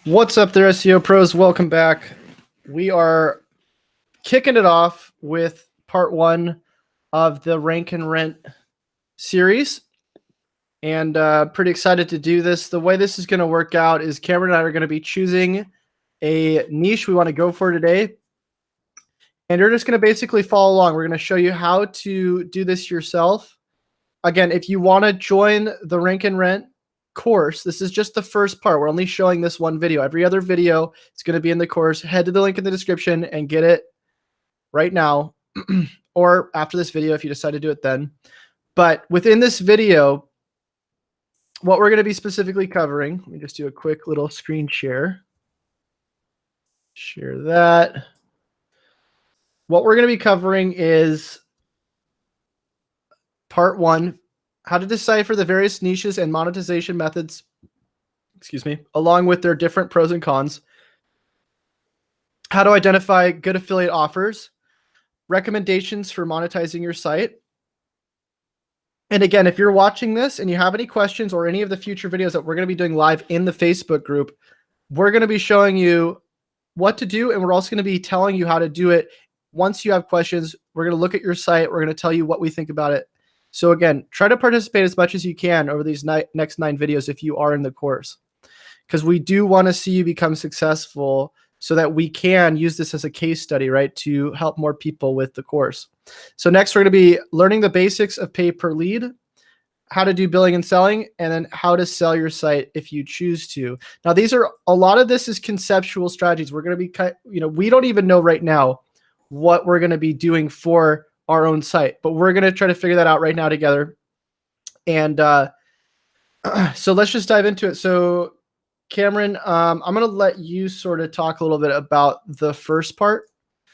What's up there, SEO pros? Welcome back. We are kicking it off with part one of the Rank and Rent series. And pretty excited to do this. The way this is going to work out is Cameron and I are going to be choosing a niche we want to go for today. And you're just going to basically follow along. We're going to show you how to do this yourself. Again, if you want to join the Rank and Rent course, this is just the first part. We're only showing this one video. Every other video is going to be in the course. Head to the link in the description and get it right now or after this video if you decide to do it then. But within this video, what we're going to be specifically covering, let me just do a quick little screen share. Share that. What we're going to be covering is part one, how to decipher the various niches and monetization methods, along with their different pros and cons, how to identify good affiliate offers, recommendations for monetizing your site. And again, if you're watching this and you have any questions or any of the future videos that we're going to be doing live in the Facebook group, we're going to be showing you what to do, and we're also going to be telling you how to do it. Once you have questions, we're going to look at your site. We're going to tell you what we think about it. So again, try to participate as much as you can over these next 9 videos if you are in the course, because we do want to see you become successful so that we can use this as a case study, right, to help more people with the course. So next, we're going to be learning the basics of pay per lead, how to do billing and selling, and then how to sell your site if you choose to. Now, a lot of this is conceptual strategies. We're going to be, we don't even know right now what we're going to be doing for our own site, but we're going to try to figure that out right now together. And so let's just dive into it. So Cameron, I'm going to let you sort of talk a little bit about the first part.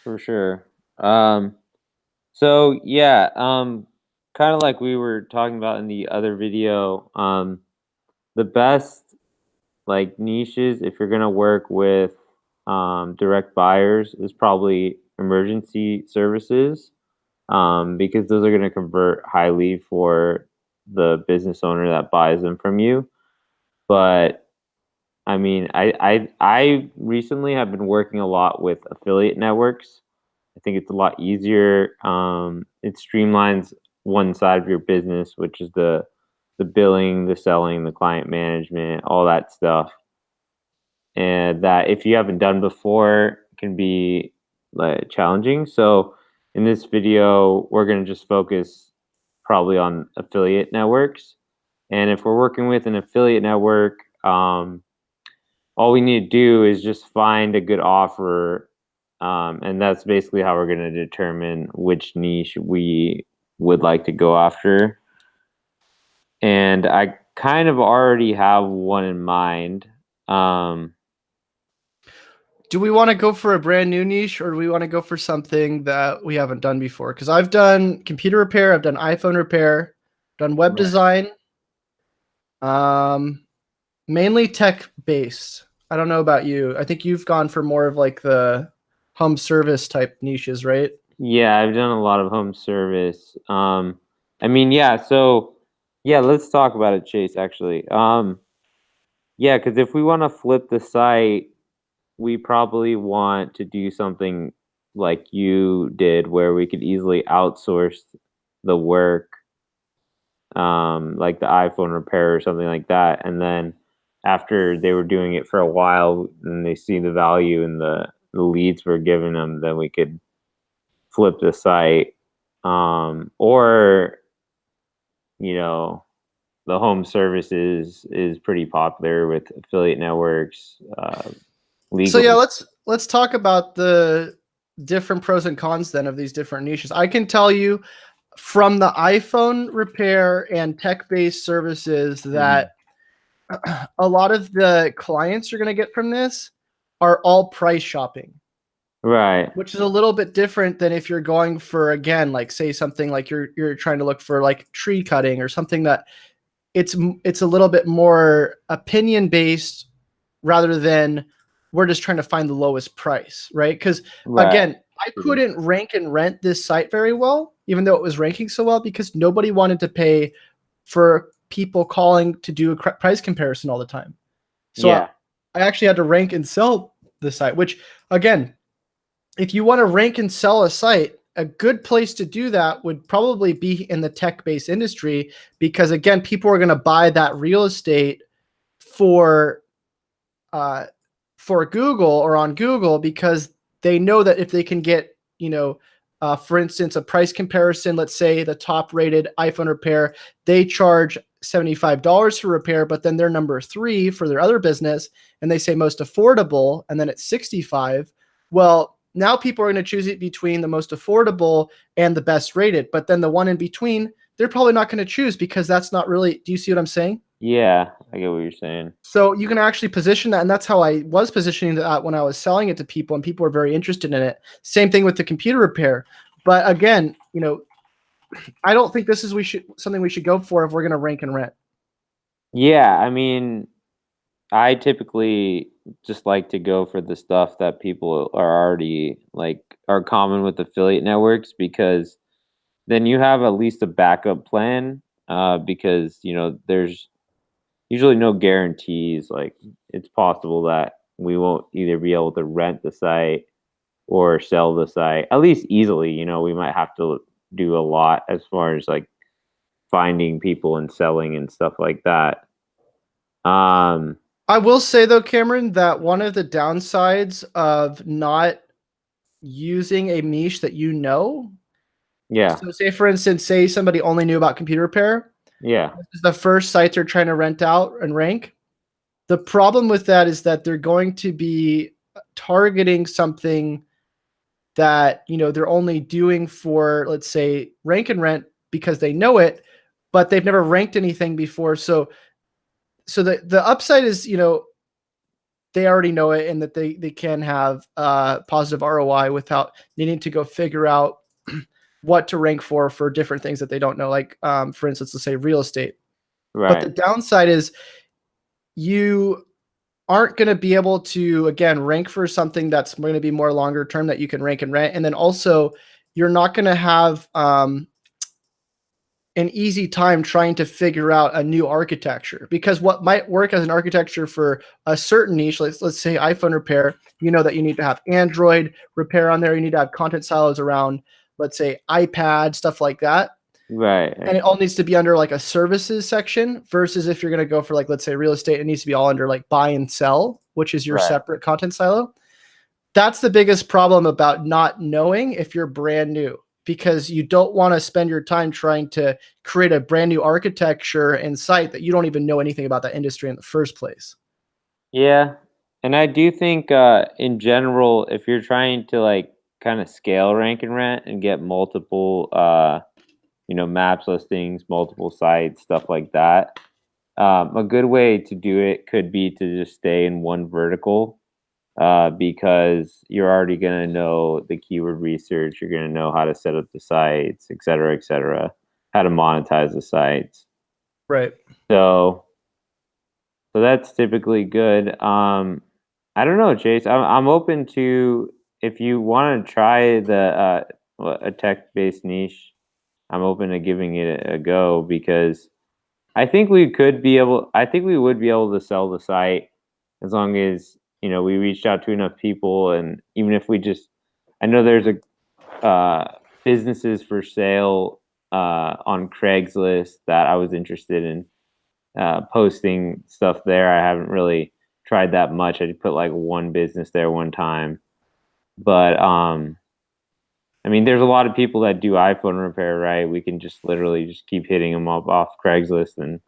For sure. So yeah, kind of like we were talking about in the other video, the best like niches if you're going to work with direct buyers is probably emergency services, because those are going to convert highly for the business owner that buys them from you. But I mean, I recently have been working a lot with affiliate networks. I think it's a lot easier. It streamlines one side of your business, which is the billing, the selling, the client management, all that stuff. And that if you haven't done before can be like challenging. So in this video, we're going to just focus probably on affiliate networks. And if we're working with an affiliate network, all we need to do is just find a good offer, and that's basically how we're going to determine which niche we would like to go after. And I kind of already have one in mind. Do we want to go for a brand new niche, or do we want to go for something that we haven't done before? Because I've done computer repair, I've done iPhone repair, done web design, mainly tech based. I don't know about you. I think you've gone for more of like the home service type niches, right? Yeah, I've done a lot of home service. I mean, yeah, so yeah, let's talk about it, Chase, actually. Yeah, because if we want to flip the site, we probably want to do something like you did where we could easily outsource the work, like the iPhone repair or something like that. And then after they were doing it for a while and they see the value in the leads we're giving them, then we could flip the site. Or, the home services is pretty popular with affiliate networks. So yeah, let's talk about the different pros and cons then of these different niches. I can tell you from the iPhone repair and tech-based services that a lot of the clients you're going to get from this are all price shopping. Right. Which is a little bit different than if you're going for, again, like say something like you're trying to look for like tree cutting or something that it's a little bit more opinion based rather than we're just trying to find the lowest price, right? Because again, I couldn't rank and rent this site very well, even though it was ranking so well, because nobody wanted to pay for people calling to do a price comparison all the time. So I actually had to rank and sell the site, which again, if you want to rank and sell a site, a good place to do that would probably be in the tech-based industry, because again, people are going to buy that real estate for uh, for Google or on Google, because they know that if they can get, for instance, a price comparison, let's say the top rated iPhone repair, they charge $75 for repair, but then they're number 3 for their other business, and they say most affordable, and then it's 65. Well, now people are going to choose it between the most affordable and the best rated, but then the one in between, they're probably not going to choose, because that's not really, do you see what I'm saying? Yeah, I get what you're saying. So you can actually position that, and that's how I was positioning that when I was selling it to people, and people were very interested in it. Same thing with the computer repair. But again, I don't think this is something we should go for if we're going to rank and rent. Yeah, I mean, I typically just like to go for the stuff that people are already like are common with affiliate networks, because then you have at least a backup plan, because there's usually no guarantees. Like, it's possible that we won't either be able to rent the site or sell the site, at least easily. We might have to do a lot as far as like finding people and selling and stuff like that. I will say though, Cameron, that one of the downsides of not using a niche that Yeah, so say for instance, say somebody only knew about computer repair, yeah, this is the first site they're trying to rent out and rank. The problem with that is that they're going to be targeting something that they're only doing for, let's say, rank and rent because they know it, but they've never ranked anything before. So the upside is they already know it, and that they can have positive ROI without needing to go figure out what to rank for different things that they don't know, like for instance, let's say real estate. But the right. downside is you aren't going to be able to, again, rank for something that's going to be more longer term that you can rank and rent. And then also, you're not going to have an easy time trying to figure out a new architecture, because what might work as an architecture for a certain niche, let's say iPhone repair, that you need to have Android repair on there. You need to have content silos around, let's say, iPad, stuff like that. Right. And it all needs to be under like a services section, versus if you're going to go for, like, let's say real estate, it needs to be all under like buy and sell, which is your Right. separate content silo. That's the biggest problem about not knowing if you're brand new, because you don't want to spend your time trying to create a brand new architecture and site that you don't even know anything about that industry in the first place. Yeah. And I do think in general, if you're trying to like kind of scale rank and rent and get multiple maps listings, multiple sites, stuff like that, a good way to do it could be to just stay in one vertical, because you're already going to know the keyword research, you're going to know how to set up the sites, et cetera, how to monetize the sites. Right. So that's typically good. I don't know, Chase. I'm open to, if you want to try a tech-based niche. I'm open to giving it a go, because I think we could be able. I think we would be able to sell the site, as long as we reached out to enough people, and even if we just, I know there's businesses for sale on Craigslist that I was interested in posting stuff there. I haven't really tried that much. I put like one business there one time, but I mean, there's a lot of people that do iPhone repair, right? We can just literally just keep hitting them up off Craigslist, and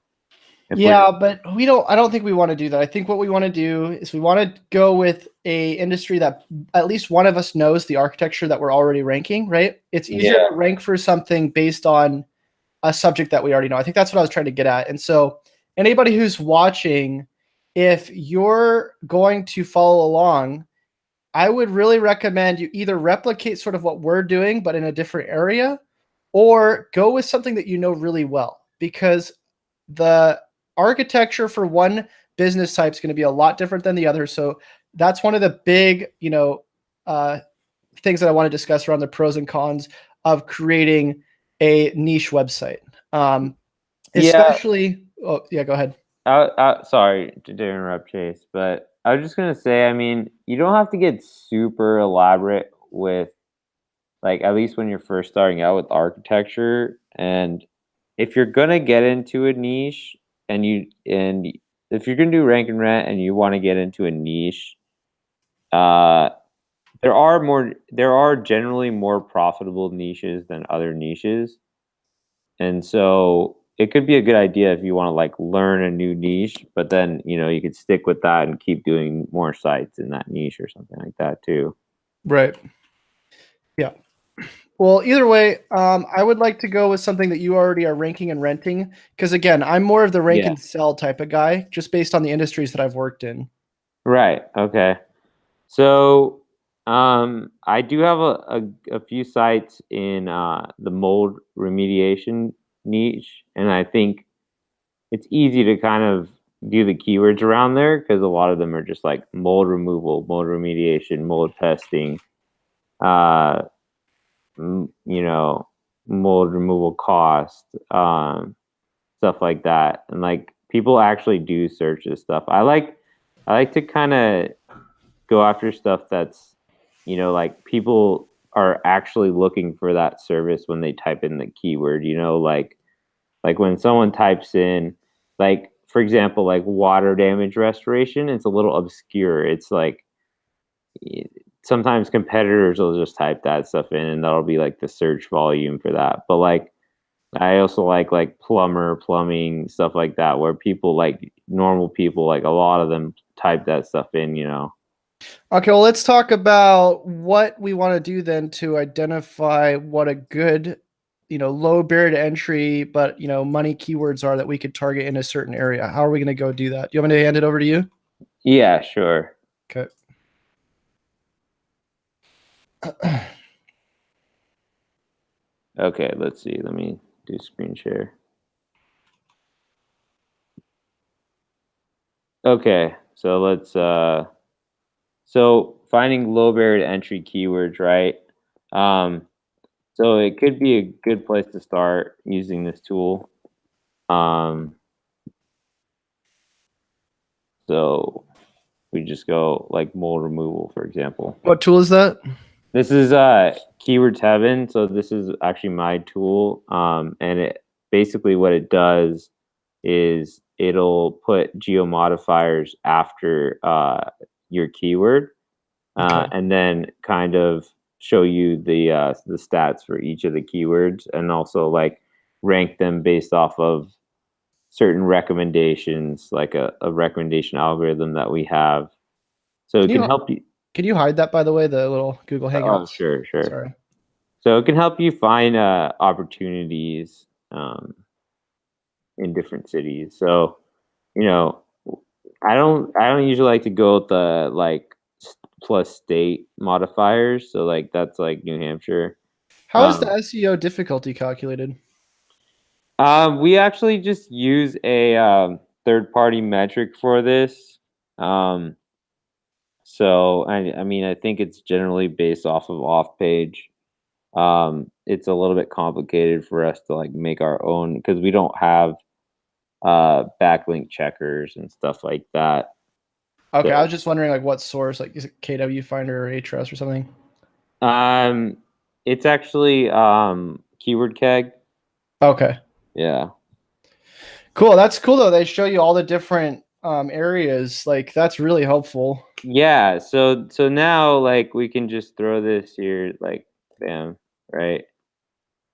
if we, Yeah, but I don't think we want to do that. I think what we want to do is we want to go with a industry that at least one of us knows the architecture that we're already ranking, right? It's easier yeah, to rank for something based on a subject that we already know. I think that's what I was trying to get at. And so anybody who's watching, if you're going to follow along, I would really recommend you either replicate sort of what we're doing, but in a different area, or go with something that you know really well, because the architecture for one business type is going to be a lot different than the other. So that's one of the big, uh, things that I want to discuss around the pros and cons of creating a niche website. yeah. Especially, oh yeah, go ahead. Sorry to interrupt, Chase, but I was just gonna say, I mean, you don't have to get super elaborate with, like, at least when you're first starting out with architecture. And if you're gonna get into a niche, and if you're gonna do rank and rent and you want to get into a niche, uh, there are generally more profitable niches than other niches. And so it could be a good idea if you want to like learn a new niche, but then, you could stick with that and keep doing more sites in that niche or something like that too. Right. Yeah. Well, either way, I would like to go with something that you already are ranking and renting, because again, I'm more of the rank Yeah. and sell type of guy, just based on the industries that I've worked in. Right. Okay. So, I do have a few sites in the mold remediation niche, and I think it's easy to kind of do the keywords around there because a lot of them are just like mold removal, mold remediation, mold testing, uh, mold removal cost, stuff like that. And like people actually do search this stuff. I like to kind of go after stuff that's, like people are actually looking for that service when they type in the keyword, like when someone types in, like, for example, like water damage restoration, it's a little obscure. It's like sometimes competitors will just type that stuff in and that'll be like the search volume for that. But like I also like plumber, plumbing, stuff like that, where people like normal people, like a lot of them type that stuff in. Okay, well, let's talk about what we want to do then to identify what a good, low barrier to entry, but money keywords are that we could target in a certain area. How are we going to go do that? Do you want me to hand it over to you? Yeah, sure. Okay. Okay, let's see. Let me do screen share. Okay, so so finding low barrier to entry keywords, right? Um, so it could be a good place to start using this tool. Um, so we just go like mold removal, for example. What tool is that? This is Keywords Heaven. So this is actually my tool. And it basically what it does is it'll put geo modifiers after your keyword, Okay. and then kind of show you the stats for each of the keywords, and also like rank them based off of certain recommendations, like a recommendation algorithm that we have. So Can it can you help you. can you hide that, by the way, the little Google Oh, Hangouts? sure, sure. Sorry. So it can help you find opportunities in different cities. So, you know, I don't usually like to go with the like plus state modifiers. So like that's like New Hampshire. How is the Um, SEO difficulty calculated? we actually just use a third-party metric for this. Um, so I mean I think it's generally based off of off page. It's a little bit complicated for us to like make our own because we don't have backlink checkers and stuff like that. Okay, I So was just wondering like what source, like is it KW Finder or Ahrefs or something? um, it's actually keyword keg. Okay. Yeah. Cool. That's cool though. They show you all the different areas. Like that's really helpful. Yeah, so now like we can just throw this here like bam, right?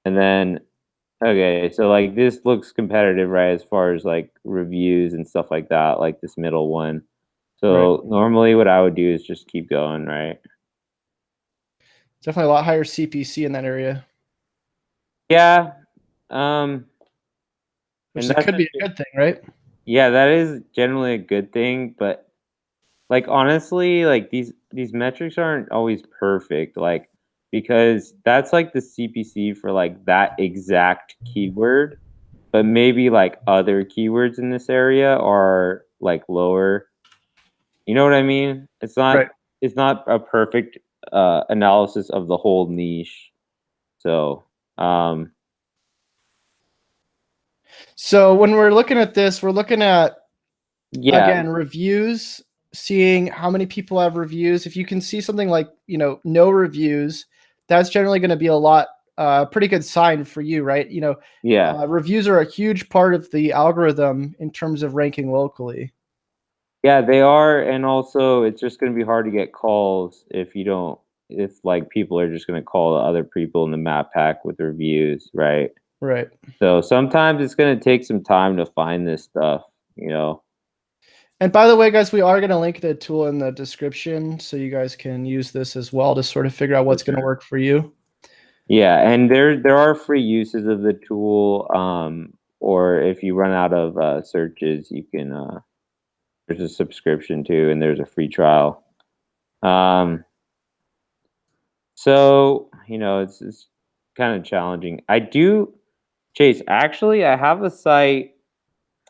And then okay, so like this looks competitive, right, as far as like reviews and stuff like that, like this middle one. Right. So normally what I would do is just keep going, right? Definitely a lot higher CPC in that area, Yeah. Um which and is, that's could the be a good thing, right? yeah, that is generally a good thing, but like honestly, like these metrics aren't always perfect, like because that's like the CPC for like that exact keyword, but maybe like other keywords in this area are like lower. You know what I mean? Right. It's not a perfect analysis of the whole niche. So, um So when we're looking at this, we're looking at yeah, again reviews. seeing how many people have reviews. If you can see something like, no reviews, that's generally going to be pretty good sign for you, right? Yeah. Reviews are a huge part of the algorithm in terms of ranking locally. Yeah, they are, and also it's just gonna be hard to get calls if like people are just gonna call the other people in the map pack with reviews, right? Right. So sometimes it's gonna take some time to find this stuff, you know. And by the way, guys, we are going to link the tool in the description so you guys can use this as well to sort of figure out what's going to work for you. Yeah, and there are free uses of the tool, or if you run out of searches, you can there's a subscription too, and there's a free trial. So it's kind of challenging. Chase, actually, I have a site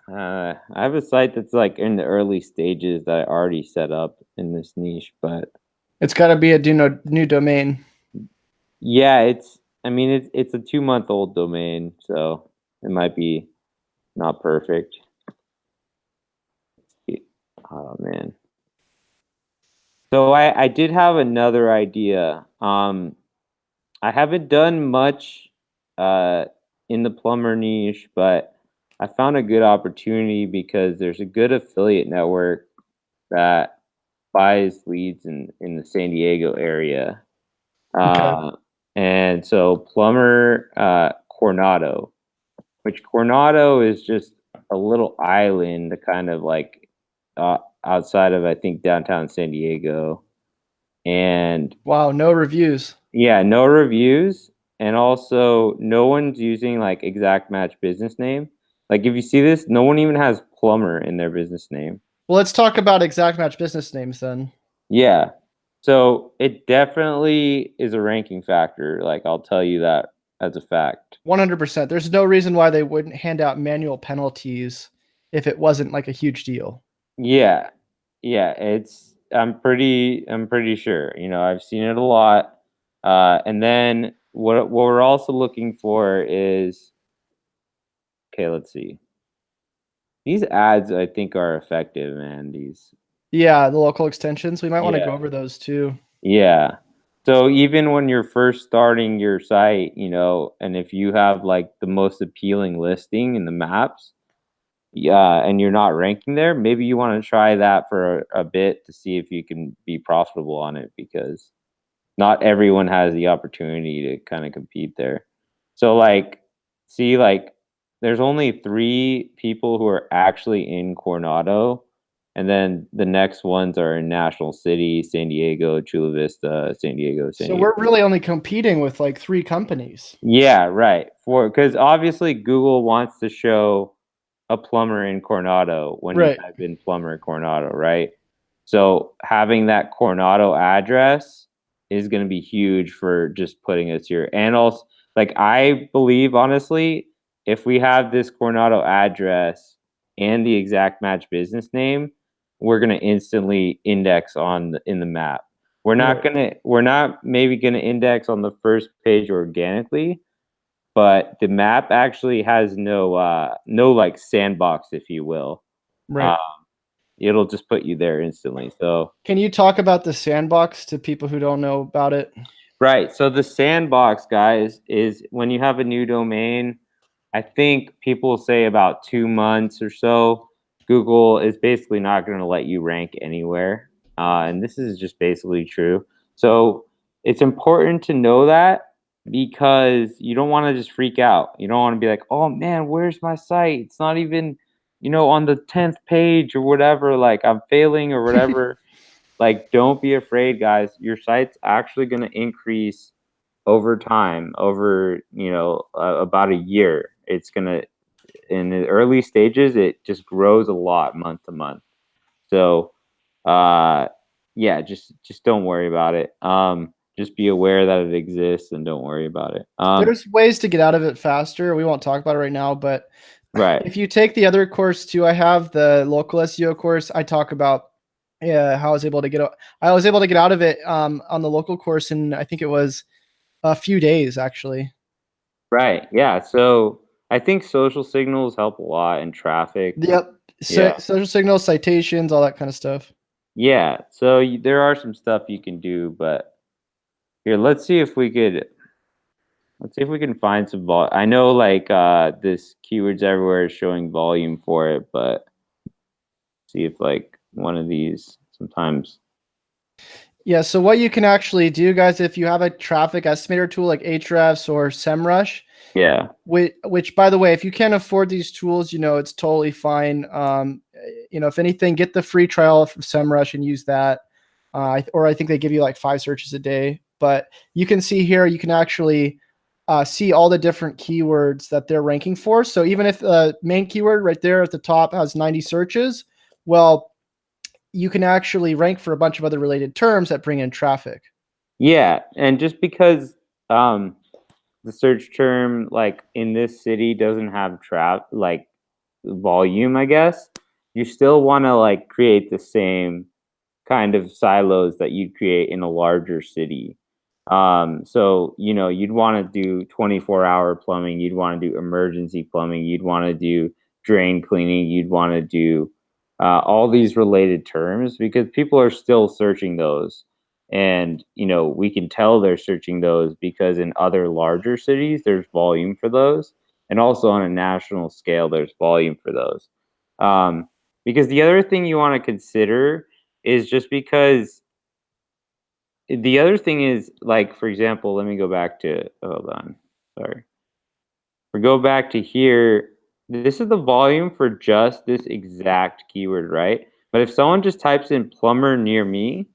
that's like in the early stages that I already set up in this niche, but It's got to be a new domain. yeah, it's a 2-month-old domain, so it might be not perfect. Oh man. So I did have another idea. I haven't done much uh in the plumber niche, but I found a good opportunity because there's a good affiliate network that buys leads in the San Diego area. Okay. And so Plumber Coronado, which Coronado is just a little island kind of like outside of I think downtown San Diego. And Wow, no reviews. yeah, no reviews, and also no one's using like exact match business name. Like if you see this, no one even has plumber in their business name. Well, let's talk about exact match business names then. Yeah. So it definitely is a ranking factor. Like I'll tell you that as a fact. 100%. There's no reason why they wouldn't hand out manual penalties if it wasn't like a huge deal. Yeah. Yeah, I'm pretty sure. I've seen it a lot. And then what we're also looking for is, okay, let's see. These ads I think are effective, man. Yeah, the local extensions. We might want to go Yeah. over those too. Yeah. So even when you're first starting your site, and if you have like the most appealing listing in the maps, yeah, and you're not ranking there, maybe you want to try that for a bit to see if you can be profitable on it because not everyone has the opportunity to kind of compete there. So like, see, like, there's only 3 people who are actually in Coronado, and then the next ones are in National City, San Diego, Chula Vista, San Diego, San So Diego. we're really only competing with like 3 companies. Yeah, right. Because obviously Google wants to show a plumber in Coronado when you Right. type in plumber in Coronado, right? So having that Coronado address is going to be huge for just putting us here. And also, like, I believe, honestly, if we have this Coronado address and the exact match business name, we're going to instantly index in the map. Right. We're not maybe going to index on the first page organically, but the map actually has no like sandbox, if you will. Right. Um, it'll just put you there instantly. So Can you talk about the sandbox to people who don't know about it? right. So the sandbox, guys, is when you have a new domain. I think people say about 2 months or so. Google is basically not going to let you rank anywhere, and this is just basically true. So it's important to know that because you don't want to just freak out. You don't want to be like, "Oh man, where's my site? It's not even, on the 10th page or whatever. Like I'm failing or whatever." Like, don't be afraid, guys. Your site's actually going to increase over time, over about a year. It's gonna in the early stages, it just grows a lot month to month. So, uh, yeah, just don't worry about it. Just be aware that it exists and don't worry about it. There's ways to get out of it faster. We won't talk about it right now, but Right. if you take the other course too, I have the local SEO course. I talk about how I was able to get out of it on the local course in I think it was a few days actually. Right. Yeah. So I think social signals help a lot in traffic. Yep. Yeah. Social signals, citations, all that kind of stuff. Yeah, so there are some stuff you can do, but here, let's see if we can find some vol. I know like this keywords everywhere is showing volume for it, but see if like one of these sometimes. Yeah, so what you can actually do, guys, if you have a traffic estimator tool like Ahrefs or SEMrush, Yeah. which by the way, if you can't afford these tools, it's totally fine. If anything, get the free trial from SEMrush and use that. Or I think they give you like 5 searches a day. But you can see here, you can actually see all the different keywords that they're ranking for. So even if the main keyword right there at the top has 90 searches, well, you can actually rank for a bunch of other related terms that bring in traffic. Yeah, and just because the search term like in this city doesn't have like volume, I guess, you still want to like create the same kind of silos that you'd create in a larger city. So you'd want to do 24-hour plumbing, you'd want to do emergency plumbing, you'd want to do drain cleaning, you'd want to do all these related terms because people are still searching those. And we can tell they're searching those because in other larger cities there's volume for those, and also on a national scale there's volume for those. Because the other thing you want to consider is just because the other thing is like, for example, let me go back to, hold on, sorry. We go back to here. This is the volume for just this exact keyword, right? But if someone just types in plumber near me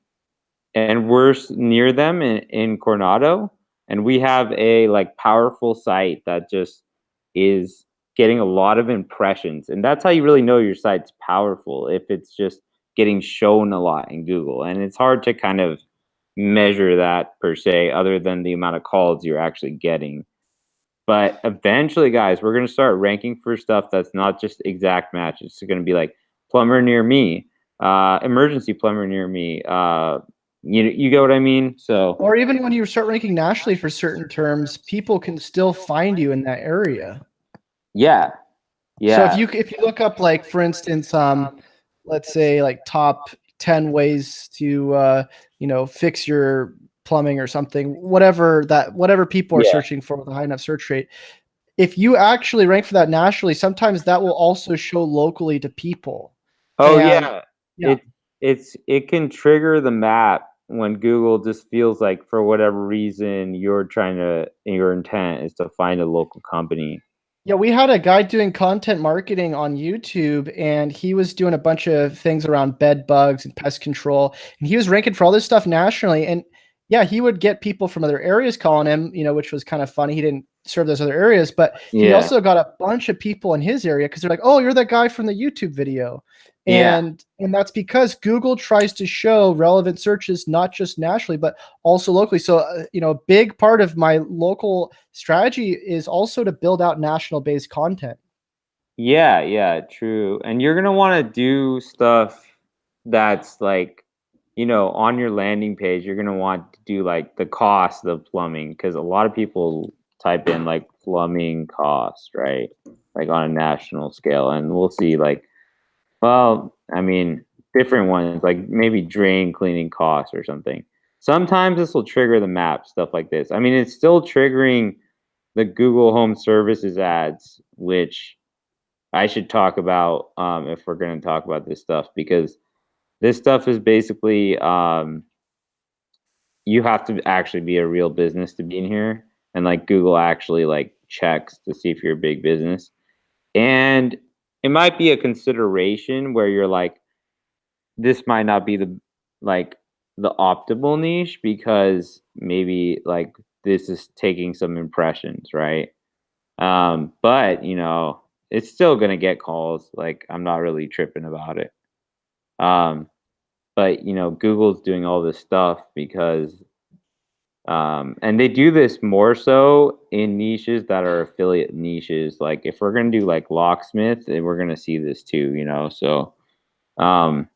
and we're near them in Coronado, and we have a like powerful site that just is getting a lot of impressions, and that's how you really know your site's powerful, if it's just getting shown a lot in Google. And it's hard to kind of measure that per se, other than the amount of calls you're actually getting. But eventually, guys, we're going to start ranking for stuff that's not just exact match. It's going to be like plumber near me, emergency plumber near me. You get what I mean? So, Or even when you start ranking nationally for certain terms, people can still find you in that area. yeah, So if yeah, you look up, like, for instance, let's say like top 10 ways to fix your plumbing or something, whatever people are yeah. searching for with a high enough search rate. If you actually rank for that nationally, sometimes that will also show locally to people. Oh And yeah. yeah. It can trigger the map when Google just feels like for whatever reason your intent is to find a local company. Yeah, we had a guy doing content marketing on YouTube, and he was doing a bunch of things around bed bugs and pest control, and he was ranking for all this stuff nationally. And yeah, he would get people from other areas calling him, which was kind of funny. He didn't serve those other areas, but he Yeah. also got a bunch of people in his area because they're like, "Oh, you're that guy from the YouTube video." Yeah. And that's because Google tries to show relevant searches not just nationally but also locally. So a big part of my local strategy is also to build out national based content. Yeah, yeah, true. And you're gonna want to do stuff that's like, on your landing page, you're gonna want to do like the cost of plumbing, because a lot of people type in like plumbing cost, right? Like on a national scale. And we'll see like, well, I mean, different ones, like maybe drain cleaning costs or something. Sometimes this will trigger the map, stuff like this. I mean, it's still triggering the Google Home Services ads, which I should talk about if we're going to talk about this stuff, because this stuff is basically you have to actually be a real business to be in here, and like Google actually like checks to see if you're a big business. And it might be a consideration where you're like, this might not be like the optimal niche, because maybe like this is taking some impressions, right? But it's still gonna get calls. Like, I'm not really tripping about it. Um, but Google's doing all this stuff because and they do this more so in niches that are affiliate niches. Like if we're gonna do like locksmith, we're gonna see this too. Um,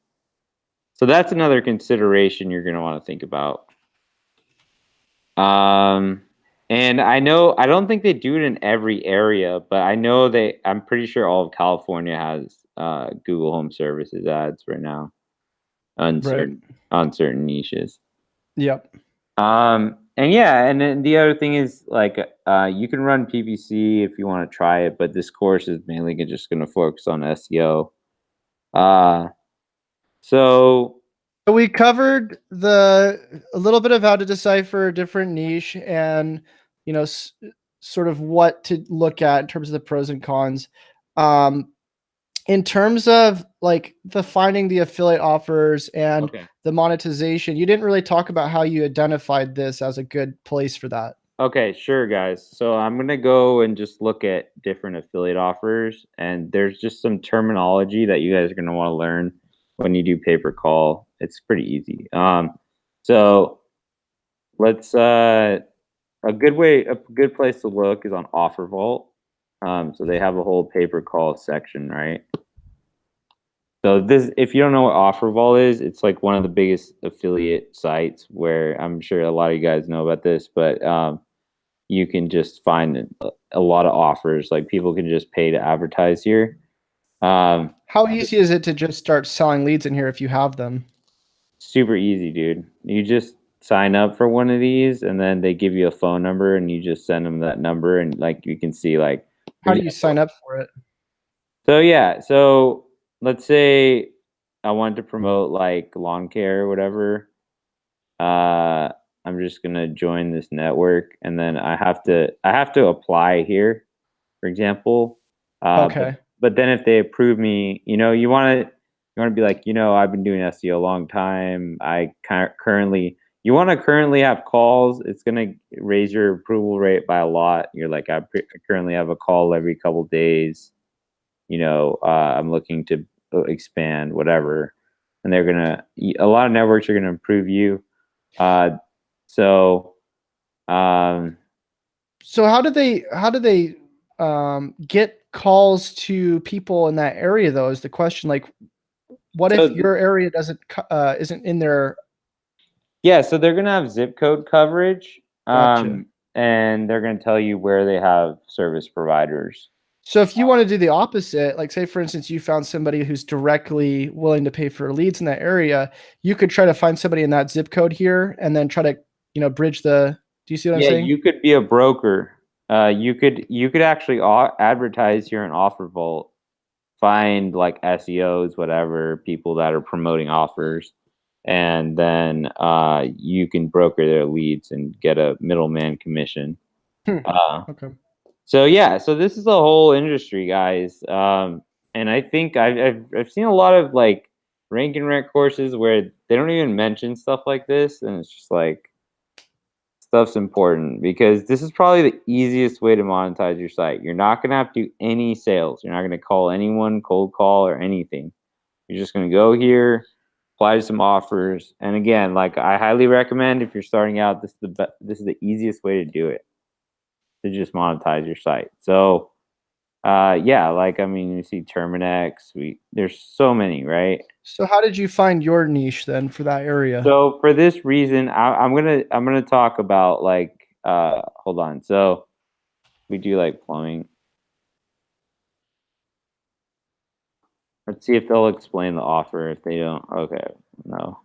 so that's another consideration you're gonna want to think about. Um, and I don't think they do it in every area, but I'm pretty sure all of California has Google Home Services ads right now. on Right. certain niches. Yep. And yeah, and then the other thing is like you can run PPC if you want to try it, but this course is mainly just going to focus on SEO. So We covered a little bit of how to decipher a different niche and, you know, sort of what to look at in terms of the pros and cons. In terms of like the finding the affiliate offers and okay. the monetization, you didn't really talk about how you identified this as a good place for that. Okay, sure, guys. So I'm gonna go and just look at different affiliate offers, and there's just some terminology that you guys are gonna want to learn when you do pay-per-call. It's pretty easy. So let's a good place to look is on Offer Vault. So they have a whole pay-per-call section, right? So this, if you don't know what Offer Vault is, it's like one of the biggest affiliate sites where I'm sure a lot of you guys know about this, but you can just find a lot of offers. Like people can just pay to advertise here. How easy is it to just start selling leads in here if you have them? Super easy, dude. You just sign up for one of these, and then they give you a phone number, and you just send them that number, and like you can see, like, for How do you example, sign up for it? so yeah, so let's say I wanted to promote like lawn care or whatever. Uh, I'm just gonna join this network, and then I have to apply here, for example. Uh, but Okay. but then if they approve me, you want to be like, I've been doing SEO a long time. You want to currently have calls. It's gonna raise your approval rate by a lot. You're like, I currently have a call every couple days. I'm looking to expand, whatever, and a lot of networks are gonna approve you. Uh, so, um, So how do they get calls to people in that area though is the question. Like what if so your area isn't in their yeah, so they're gonna have zip code coverage, gotcha. and they're gonna tell you where they have service providers. So if you want to do the opposite, like say for instance you found somebody who's directly willing to pay for leads in that area, you could try to find somebody in that zip code here and then try to, bridge the do you see what I'm Yeah, saying? you could be a broker. You could actually advertise here in Offer Vault, find like SEOs, whatever, people that are promoting offers, and then you can broker their leads and get a middleman commission. Hmm. Uh, Okay. So yeah, so this is a whole industry, guys. And I think I've seen a lot of like rank and rent courses where they don't even mention stuff like this, and it's just like stuff's important because this is probably the easiest way to monetize your site. You're not gonna have to do any sales. You're not gonna call anyone, cold call or anything. You're just gonna go here, apply to some offers, and again, like I highly recommend if you're starting out, this is the easiest way to do it to just monetize your site. So yeah, like I mean, you see Terminex. There's so many, right? So how did you find your niche then for that area? So for this reason, I'm gonna talk about like hold on. So we do like plumbing. Let's see if they'll explain the offer. If they don't, okay, no.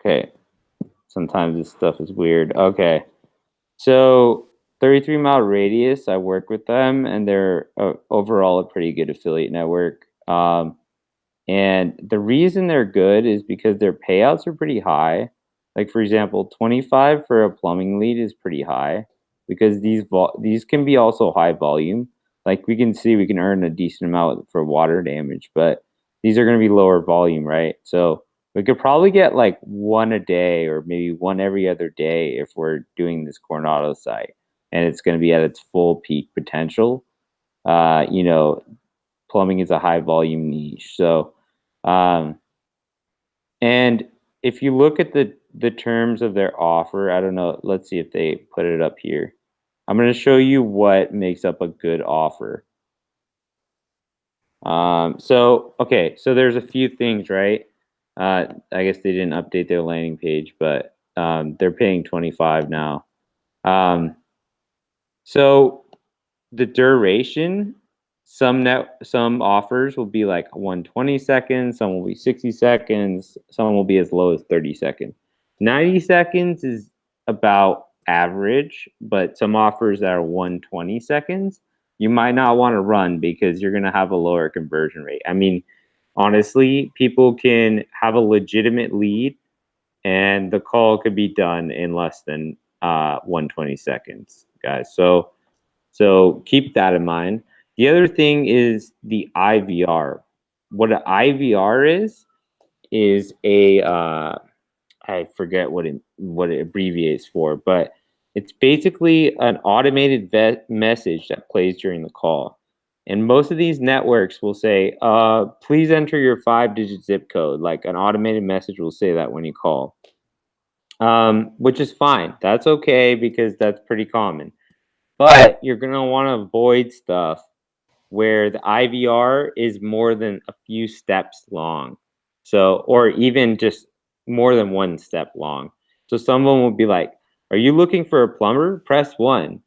Okay, sometimes this stuff is weird. Okay, so 33-mile radius. I work with them, and they're overall a pretty good affiliate network. And the reason they're good is because their payouts are pretty high. Like for example, 25 for a plumbing lead is pretty high because these can be also high volume. Like we can see we can earn a decent amount for water damage, but these are going to be lower volume, right? So we could probably get like one a day or maybe one every other day if we're doing this Coronado site and it's going to be at its full peak potential. Uh, you know, Plumbing is a high volume niche. So, um, and if you look at the terms of their offer, I don't know. Let's see if they put it up here. I'm going to show you what makes up a good offer. So okay, so there's a few things, right? I guess they didn't update their landing page, but they're paying 25 now. So the duration, some offers will be like 120 seconds, some will be 60 seconds, some will be as low as 30 seconds. 90 seconds is about average, but some offers that are 120 seconds, you might not want to run because you're going to have a lower conversion rate. I mean, honestly, people can have a legitimate lead and the call could be done in less than 120 seconds, guys. So keep that in mind. The other thing is the IVR. What an IVR is a I forget what it abbreviates for, but it's basically an automated message that plays during the call. And most of these networks will say, please enter your 5-digit zip code. Like an automated message will say that when you call, which is fine. That's okay because that's pretty common. But you're going to want to avoid stuff where the IVR is more than a few steps long. So, or even just more than one step long. So someone will be like, are you looking for a plumber? Press 1.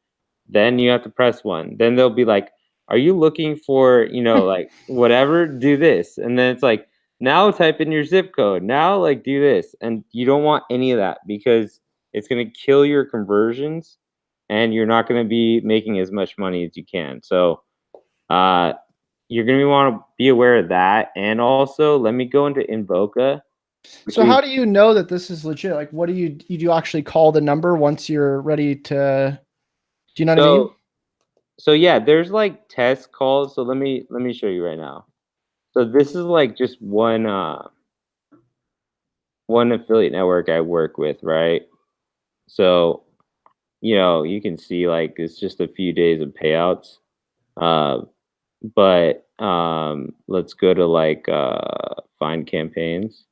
Then you have to press 1. Then they'll be like, are you looking for, like whatever, do this. And then it's like, now type in your zip code. Now like do this. And you don't want any of that because it's going to kill your conversions and you're not going to be making as much money as you can. So, you're going to want to be aware of that. And also, let me go into Invoca. So how do you know that this is legit? Like, what do you actually call the number once you're ready to? Do you know what I mean? So yeah, there's like test calls. So let me show you right now. So this is like just one affiliate network I work with, right? So you can see like it's just a few days of payouts. But let's go to like find campaigns.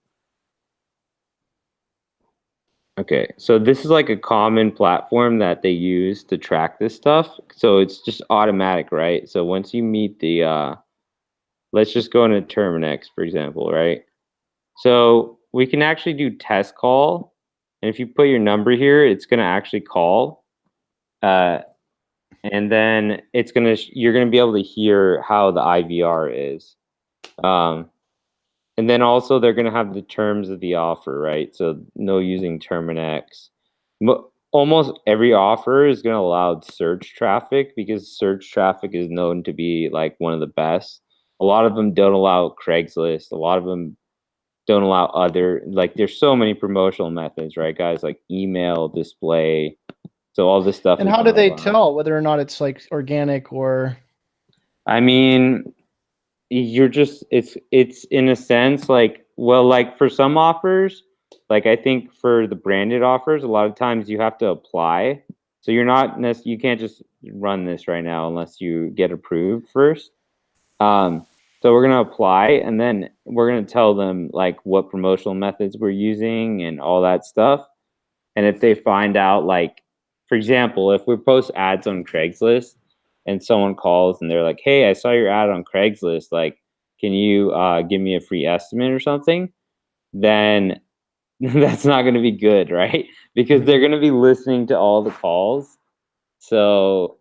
Okay, so this is like a common platform that they use to track this stuff. So it's just automatic, right? So once you meet the, let's just go into Terminex, for example, right? So we can actually do test call. And if you put your number here, it's going to actually call. And then you're going to be able to hear how the IVR is. And then also they're going to have the terms of the offer, right? So no using Terminex. Almost every offer is going to allow search traffic because search traffic is known to be like one of the best. A lot of them don't allow Craigslist. A lot of them don't allow other, like there's so many promotional methods, right, guys? Like email, display. So all this stuff And is how do not they allowed. tell whether or not it's like organic or? I mean, you're just it's in a sense like, well, like for some offers, like I think for the branded offers a lot of times you have to apply, so you can't just run this right now unless you get approved first. So we're going to apply and then we're going to tell them like what promotional methods we're using and all that stuff. And if they find out, like, for example, if we post ads on Craigslist and someone calls and they're like, hey, I saw your ad on Craigslist, like, can you give me a free estimate or something? Then that's not going to be good, right? Because they're going to be listening to all the calls. So,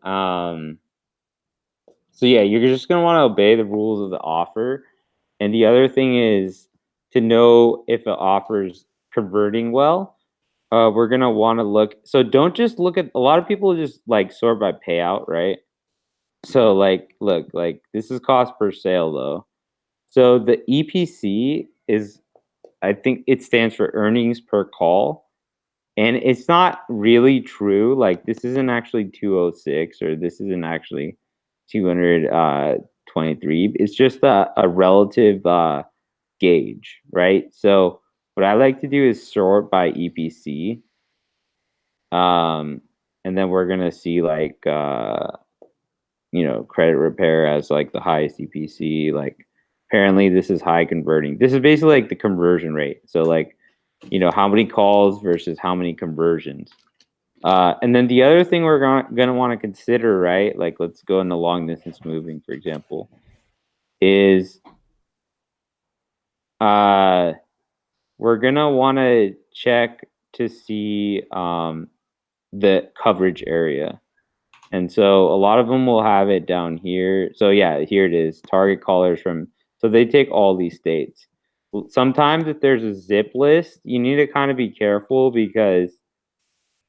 so yeah, you're just going to want to obey the rules of the offer. And the other thing is to know if an offer is converting well. We're gonna want to look. So don't just look at. A lot of people just like sort by payout, right? So like, look, like this is cost per sale though. So the EPC is, I think it stands for earnings per call, and it's not really true. Like this isn't actually 206 or this isn't actually 223. It's just a relative gauge, right? So what I like to do is sort by EPC. And then we're gonna see like credit repair as like the highest EPC. Like apparently this is high converting. This is basically like the conversion rate. So like, how many calls versus how many conversions. And then the other thing we're gonna want to consider, right? Like let's go into long distance moving, for example, is we're gonna want to check to see the coverage area. And so a lot of them will have it down here. So yeah, here it is. Target callers from, so they take all these states. Sometimes if there's a zip list, you need to kind of be careful because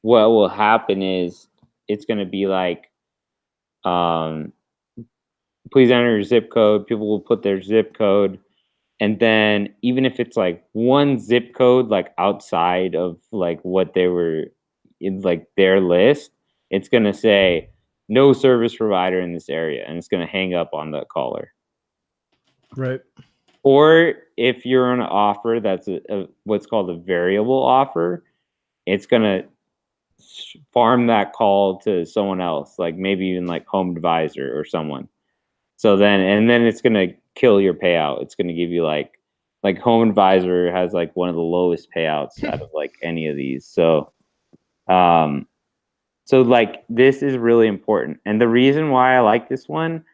what will happen is it's going to be like, please enter your zip code. People will put their zip code. And then even if it's like one zip code, like outside of like what they were in like their list, it's going to say no service provider in this area. And it's going to hang up on the caller. Right. Or if you're on an offer that's what's called a variable offer, it's going to farm that call to someone else, like maybe even like Home Advisor or someone. So then, and then it's going to kill your payout. It's going to give you like Home Advisor has like one of the lowest payouts out of like any of these. So, so like this is really important. And the reason why I like this one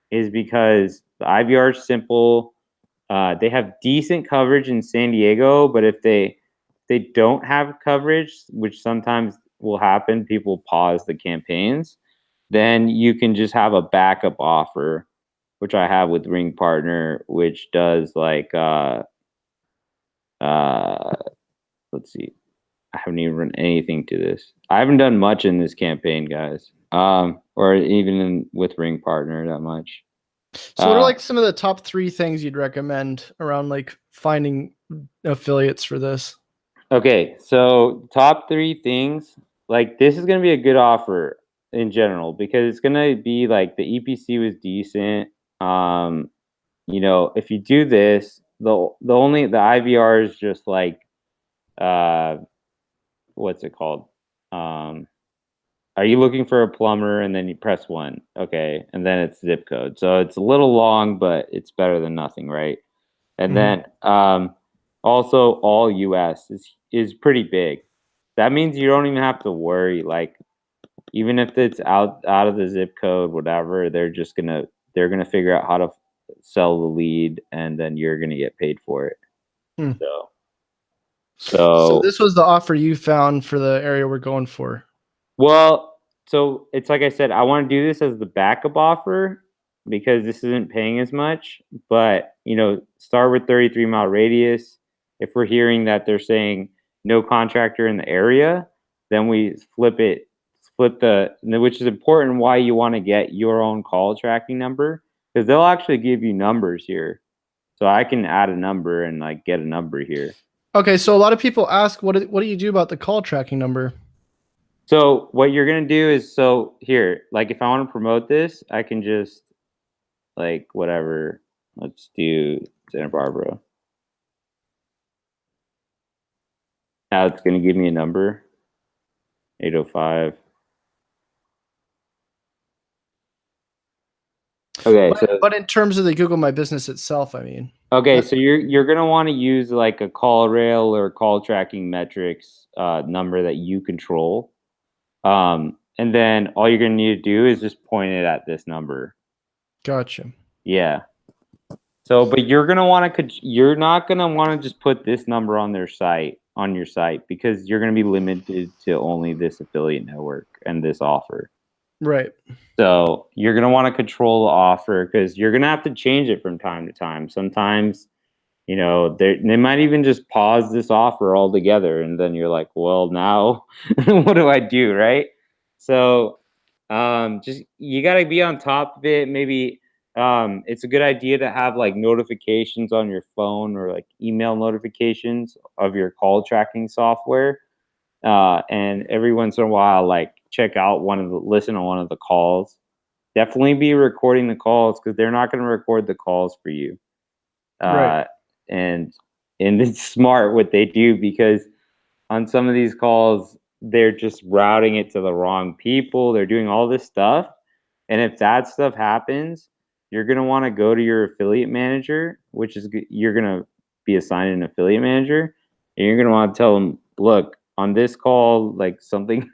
is because the IVR is simple. They have decent coverage in San Diego, but if they don't have coverage, which sometimes will happen, people pause the campaigns, then you can just have a backup offer, which I have with Ring Partner, which does like let's see. I haven't even run anything to this. I haven't done much in this campaign, guys. Or even with Ring Partner that much. So what are like some of the top 3 things you'd recommend around like finding affiliates for this? Okay, so top 3 things. Like this is gonna be a good offer in general because it's gonna be like the EPC was decent. You know, if you do this, the IVR is just like what's it called? Are you looking for a plumber? And then you press 1. Okay, and then it's zip code. So it's a little long, but it's better than nothing, right? And then also all US is pretty big. That means you don't even have to worry. Like even if it's out of the zip code, whatever, they're gonna figure out how to sell the lead, and then you're gonna get paid for it. So So this was the offer you found for the area we're going for. well, so it's like I said, I want to do this as the backup offer because this isn't paying as much. But you know, start with 33-mile radius. If we're hearing that they're saying no contractor in the area, then we flip which is important why you want to get your own call tracking number because they'll actually give you numbers here. So I can add a number and like get a number here. Okay, so a lot of people ask, what do you do about the call tracking number? So what you're gonna do is, so here, like if I want to promote this, I can just like whatever. Let's do Santa Barbara. Now it's gonna give me a number, 805. Okay, But in terms of the Google My Business itself, I mean. Okay, so you're gonna want to use like a call rail or call tracking metrics number that you control, and then all you're gonna need to do is just point it at this number. Gotcha. Yeah. So, but you're not gonna want to just put this number on your site because you're gonna be limited to only this affiliate network and this offer. Right. So you're gonna want to control the offer because you're gonna have to change it from time to time. Sometimes, you know, they might even just pause this offer altogether, and then you're like, well, now what do I do, right? So, just you got to be on top of it. Maybe it's a good idea to have like notifications on your phone or like email notifications of your call tracking software. And every once in a while, like check out listen to one of the calls. Definitely be recording the calls because they're not going to record the calls for you. Right. And it's smart what they do because on some of these calls, they're just routing it to the wrong people. They're doing all this stuff. And if that stuff happens, you're going to want to go to your affiliate manager, which is you're going to be assigned an affiliate manager. And you're going to want to tell them, look, on this call, like something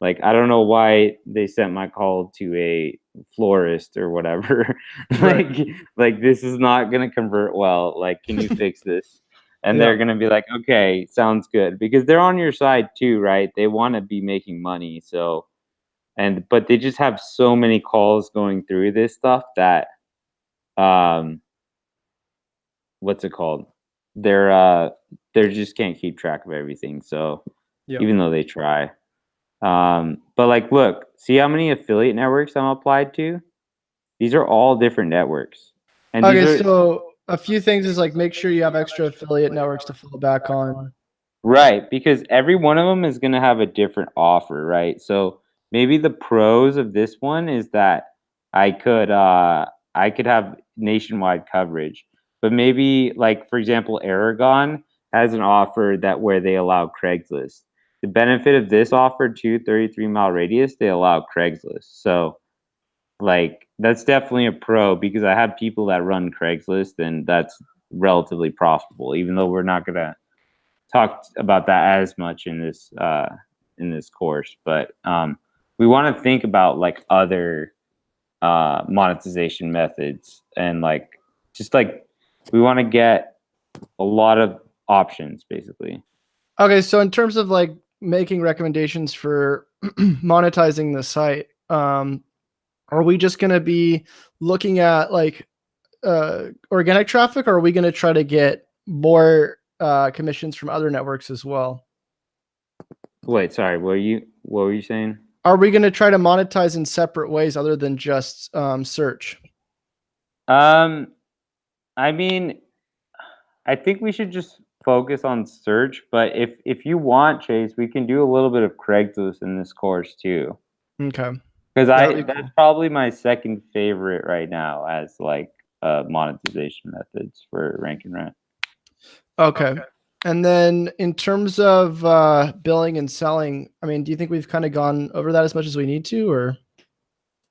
like I don't know why they sent my call to a florist or whatever. Right. like this is not going to convert well. Like, can you fix this? And Yeah. they're going to be like, okay, sounds good, because they're on your side too, right? They want to be making money. So, but they just have so many calls going through this stuff that, what's it called? They just can't keep track of everything. So Yeah. even though they try, but like, look, see how many affiliate networks I'm applied to? These are all different networks. And these Okay, are so a few things is like make sure you have extra affiliate networks to fall back on. right, because every one of them is going to have a different offer, right? So maybe the pros of this one is that I could I could have nationwide coverage. But maybe, like, for example, Aragon has an offer that where they allow Craigslist. The benefit of this offer too, 33-mile radius, they allow Craigslist. So like that's definitely a pro, because I have people that run Craigslist and that's relatively profitable, even though we're not gonna talk about that as much in this course. But we want to think about like other monetization methods, and like just like we want to get a lot of options basically. Okay, so in terms of like making recommendations for monetizing the site, are we just going to be looking at like organic traffic, or are we going to try to get more commissions from other networks as well? Wait, sorry, what were you saying? Are we going to try to monetize in separate ways other than just search? I mean, I think we should just focus on search, but if you want, Chase, we can do a little bit of Craigslist in this course too. Okay. Because Yeah, that'd be that's cool. probably my second favorite right now as like monetization methods for rank and rent. Okay. And then in terms of billing and selling, I mean, do you think we've kind of gone over that as much as we need to, or?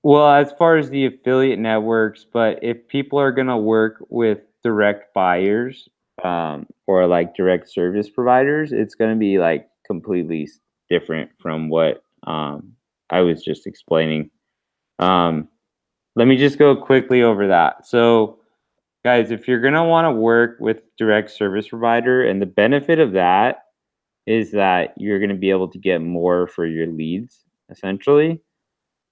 Well, as far as the affiliate networks, but if people are gonna work with direct buyers, or like direct service providers, it's gonna be like completely different from what I was just explaining. Um, Let me just go quickly over that. So, guys, if you're gonna want to work with direct service provider, and the benefit of that is that you're gonna be able to get more for your leads, essentially.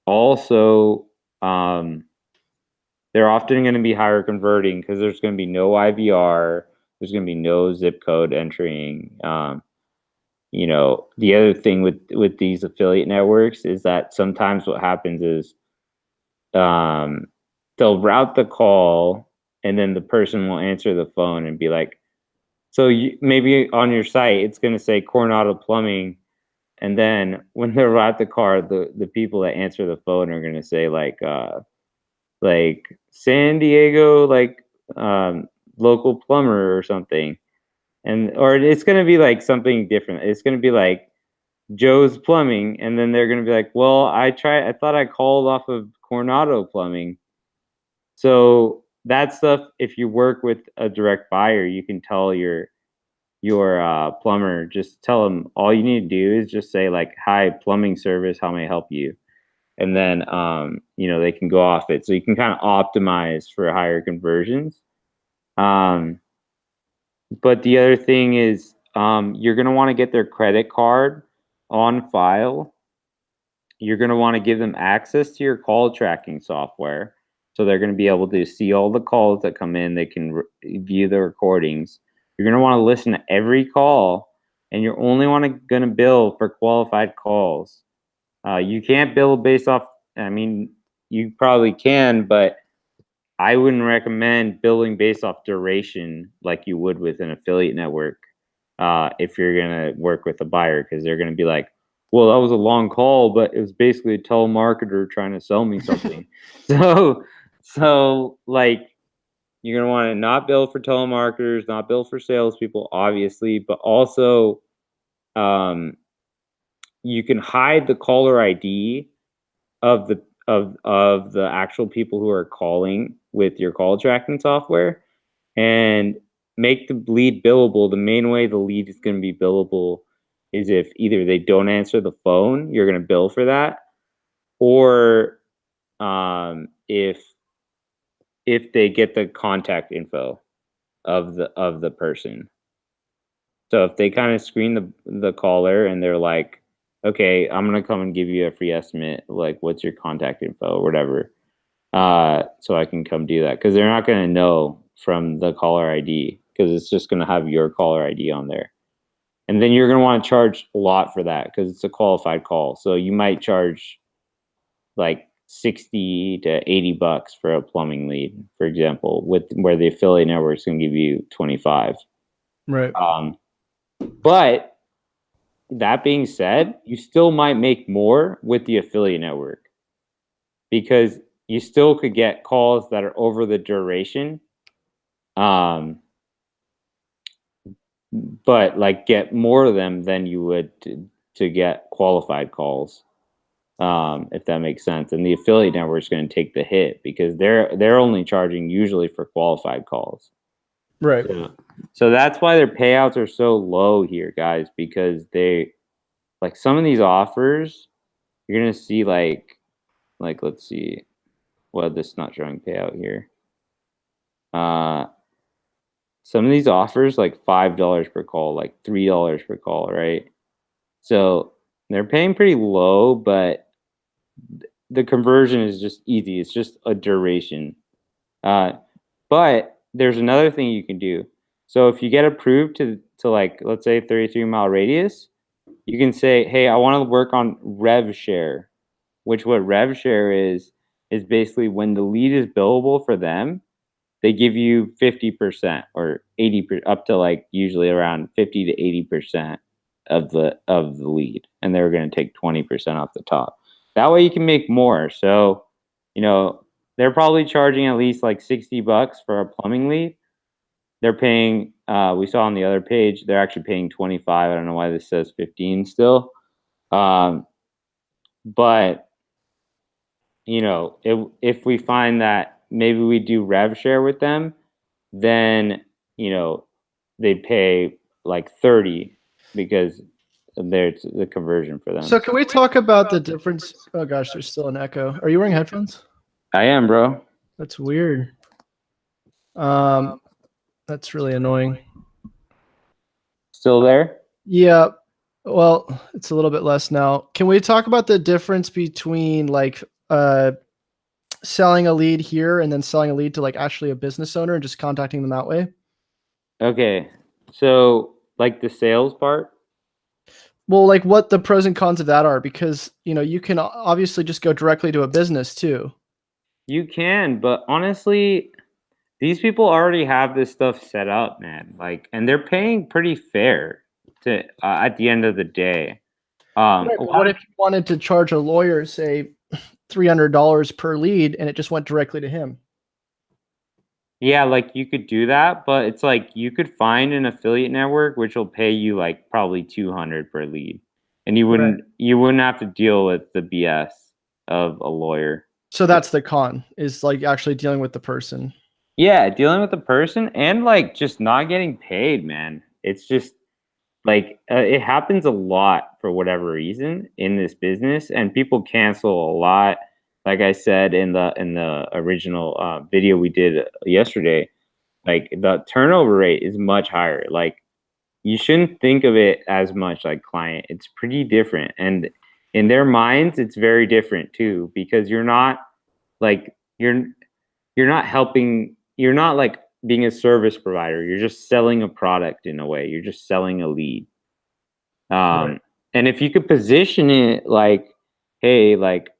Also, they're often going to be higher converting because there's going to be no IVR, there's going to be no zip code entering. The other thing with these affiliate networks is that sometimes what happens is um, they'll route the call, and then the person will answer the phone and be like, so maybe on your site it's going to say Coronado Plumbing, and then when they route the car, the people that answer the phone are going to say like San Diego, like um, local plumber or something, and or it's gonna be like something different. It's gonna be like Joe's Plumbing, and then they're gonna be like, well, I thought I called off of Coronado Plumbing. So that stuff, if you work with a direct buyer, you can tell your plumber, just tell them all you need to do is just say like, hi, plumbing service, how may I help you? And then they can go off it, so you can kind of optimize for higher conversions. But the other thing is, you're going to want to get their credit card on file. You're going to want to give them access to your call tracking software, so they're going to be able to see all the calls that come in. They can view the recordings. You're going to want to listen to every call, and you're only going to bill for qualified calls. You can't bill based off, I mean, you probably can, but I wouldn't recommend billing based off duration like you would with an affiliate network, if you're going to work with a buyer, because they're going to be like, well, that was a long call, but it was basically a telemarketer trying to sell me something. so like, you're going to want to not bill for telemarketers, not bill for salespeople, obviously, but also um, you can hide the caller ID of the actual people who are calling with your call tracking software, and make the lead billable. The main way the lead is going to be billable is if either they don't answer the phone, you're going to bill for that, or if they get the contact info of the person. So if they kind of screen the caller and they're like, okay, I'm gonna come and give you a free estimate, like what's your contact info or whatever, so I can come do that, because they're not gonna know from the caller ID, because it's just gonna have your caller ID on there. And then you're gonna want to charge a lot for that because it's a qualified call. So you might charge like 60 to 80 bucks for a plumbing lead, for example, with where the affiliate network is gonna give you 25. Right. But that being said, you still might make more with the affiliate network, because you still could get calls that are over the duration, but like get more of them than you would to get qualified calls, if that makes sense. And the affiliate network is going to take the hit because they're only charging usually for qualified calls. Right. So that's why their payouts are so low here, guys, because they, like, some of these offers, you're gonna see like let's see, well, this is not showing payout here. Some of these offers like $5 per call, like $3 per call, right? So they're paying pretty low, but the conversion is just easy. It's just a duration. But there's another thing you can do. So if you get approved to like, let's say 33-mile radius, you can say, hey, I want to work on Rev Share, which what Rev Share is basically when the lead is billable for them, they give you 50% or 80%, up to like usually around 50 to 80% of the lead, and they're going to take 20% off the top. That way you can make more. So, they're probably charging at least like 60 bucks for a plumbing lead. They're paying, we saw on the other page, they're actually paying 25. I don't know why this says 15 still. But if we find that maybe we do rev share with them, then they pay like 30, because there's the conversion for them. So can we talk about the difference? Oh gosh, there's still an echo. Are you wearing headphones? I am, bro. That's weird. That's really annoying. Still there? Yeah. Well, it's a little bit less now. Can we talk about the difference between like selling a lead here and then selling a lead to like actually a business owner and just contacting them that way? Okay. So like the sales part? Well, like what the pros and cons of that are, because you can obviously just go directly to a business too. You can, but honestly, these people already have this stuff set up, man. Like, and they're paying pretty fair to at the end of the day. Right, but what if you wanted to charge a lawyer, say, $300 per lead, and it just went directly to him? Yeah, like you could do that, but it's like you could find an affiliate network which will pay you like probably 200 per lead. And you wouldn't have to deal with the BS of a lawyer. So that's the con, is like actually dealing with the person. Yeah, dealing with the person and like just not getting paid, man. It's just like it happens a lot for whatever reason in this business, and people cancel a lot. Like I said in the original video we did yesterday, like the turnover rate is much higher. Like you shouldn't think of it as much like client. It's pretty different, and in their minds, it's very different too, because you're not like you're not helping. You're not like being a service provider. You're just selling a product in a way. You're just selling a lead. Right. And if you could position it like, hey, like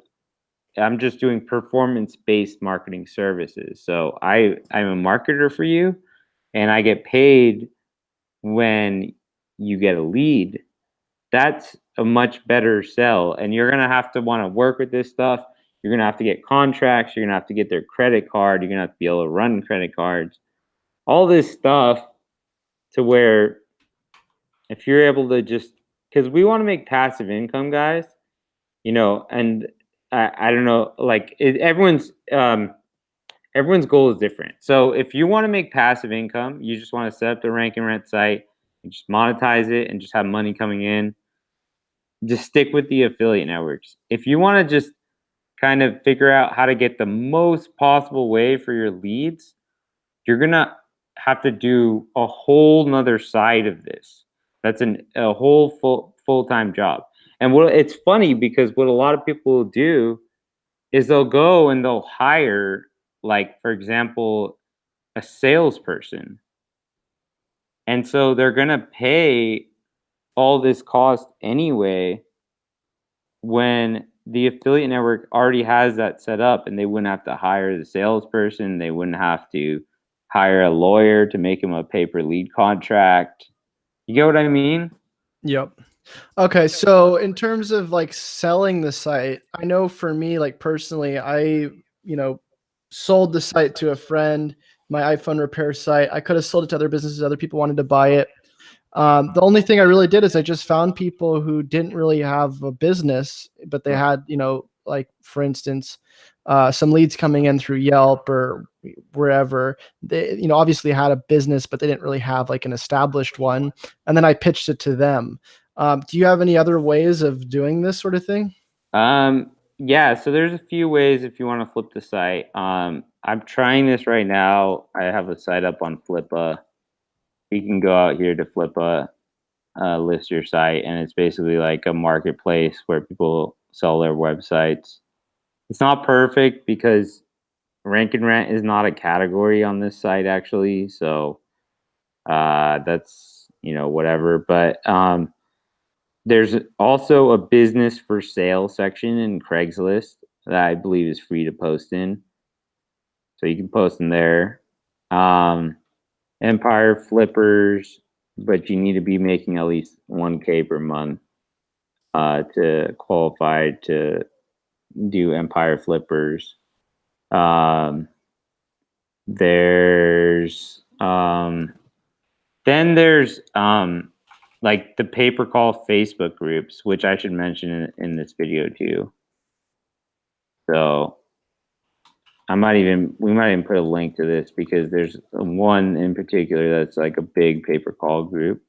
I'm just doing performance-based marketing services. So I'm a marketer for you, and I get paid when you get a lead. That's a much better sell. And you're gonna have to want to work with this stuff. You're gonna have to get contracts. You're gonna have to get their credit card. You're gonna have to be able to run credit cards. All this stuff, to where if you're able to just, because we want to make passive income, guys, and I don't know, like everyone's goal is different. So if you want to make passive income, you just want to set up the rank and rent site and just monetize it and just have money coming in, just stick with the affiliate networks. If you want to just kind of figure out how to get the most possible way for your leads, you're gonna have to do a whole nother side of this. That's a whole full-time job. And it's funny because what a lot of people will do is they'll go and they'll hire, like, for example, a salesperson. And so they're going to pay all this cost anyway when the affiliate network already has that set up, and they wouldn't have to hire the salesperson. They wouldn't have to hire a lawyer to make him a paper lead contract. You get what I mean? Yep. Okay, so in terms of like selling the site, I know for me, like personally, I, sold the site to a friend, my iPhone repair site. I could have sold it to other businesses, other people wanted to buy it. The only thing I really did is I just found people who didn't really have a business, but they had, like for instance, some leads coming in through Yelp or wherever. They, obviously had a business, but they didn't really have like an established one. And then I pitched it to them. Do you have any other ways of doing this sort of thing? Yeah, so there's a few ways if you want to flip the site. I'm trying this right now. I have a site up on Flippa. You can go out here to Flippa, list your site, and it's basically like a marketplace where people sell their websites. It's not perfect because rank and rent is not a category on this site actually, so that's whatever. But there's also a business for sale section in Craigslist that I believe is free to post in, so you can post in there. Empire flippers, but you need to be making at least 1K per month to qualify to do Empire flippers. There's then there's like the paper call Facebook groups, which I should mention in this video too. So we might even put a link to this because there's one in particular that's like a big paper call group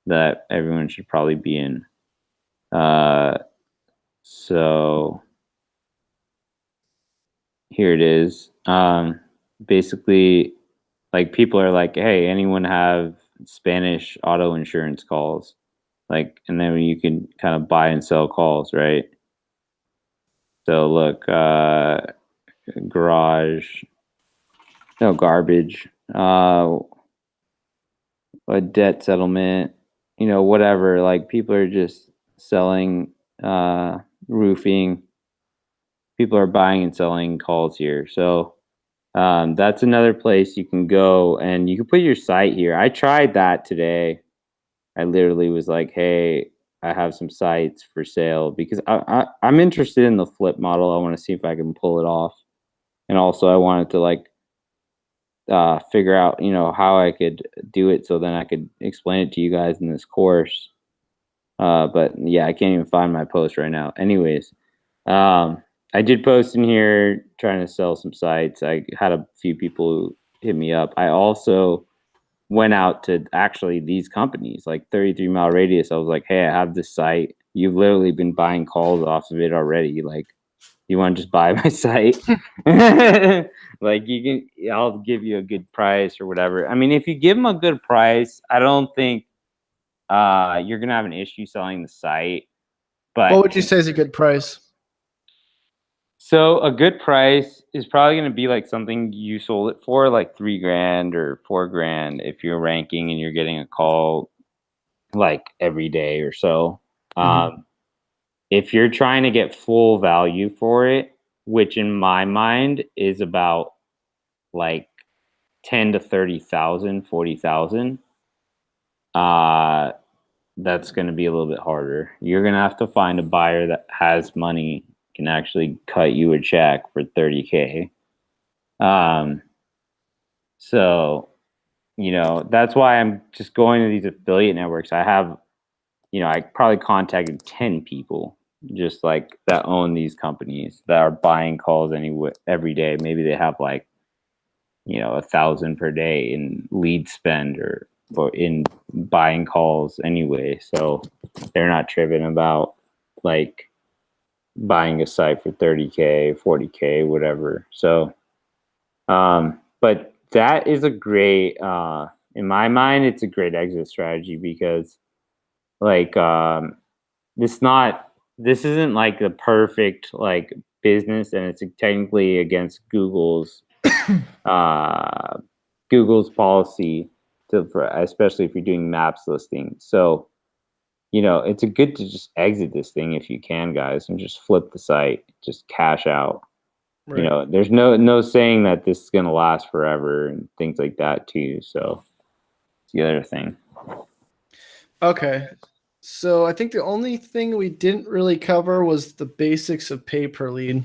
that everyone should probably be in. So here it is. Basically, like people are like, hey, anyone have Spanish auto insurance calls? Like, and then you can kind of buy and sell calls, right? So look, garage, no garbage, a debt settlement, whatever. Like people are just selling roofing. People are buying and selling calls here. So that's another place you can go, and you can put your site here. I tried that today. I literally was like, hey, I have some sites for sale because I'm interested in the flip model. I want to see if I can pull it off. And also I wanted to like figure out, how I could do it so then I could explain it to you guys in this course. But yeah, I can't even find my post right now. Anyways, I did post in here trying to sell some sites. I had a few people who hit me up. I also went out to actually these companies like 33 Mile Radius. I was like, hey, I have this site. You've literally been buying calls off of it already. Like, you want to just buy my site? Like, I'll give you a good price or whatever. I mean, if you give them a good price, I don't think you're gonna have an issue selling the site. But What would you say is a good price? so a good price is probably going to be like something you sold it for, like $3,000 or $4,000 if you're ranking and you're getting a call like every day or so. If you're trying to get full value for it, which in my mind is about like 10 to 30,000, 40,000, that's going to be a little bit harder. You're going to have to find a buyer that has money, can actually cut you a check for 30K. So, that's why I'm just going to these affiliate networks. I have, I probably contacted 10 people just like that own these companies that are buying calls every day. Maybe they have like, 1,000 per day in lead spend or in buying calls anyway. So they're not tripping about like buying a site for 30K, 40K, whatever. So, but that is a great in my mind, it's a great exit strategy because like this isn't like the perfect like business, and it's technically against Google's policy especially if you're doing maps listing. So it's a good to just exit this thing if you can, guys, and just flip the site, just cash out. Right. There's no saying that this is gonna last forever and things like that too. So it's the other thing. Okay. So I think the only thing we didn't really cover was the basics of pay per lead.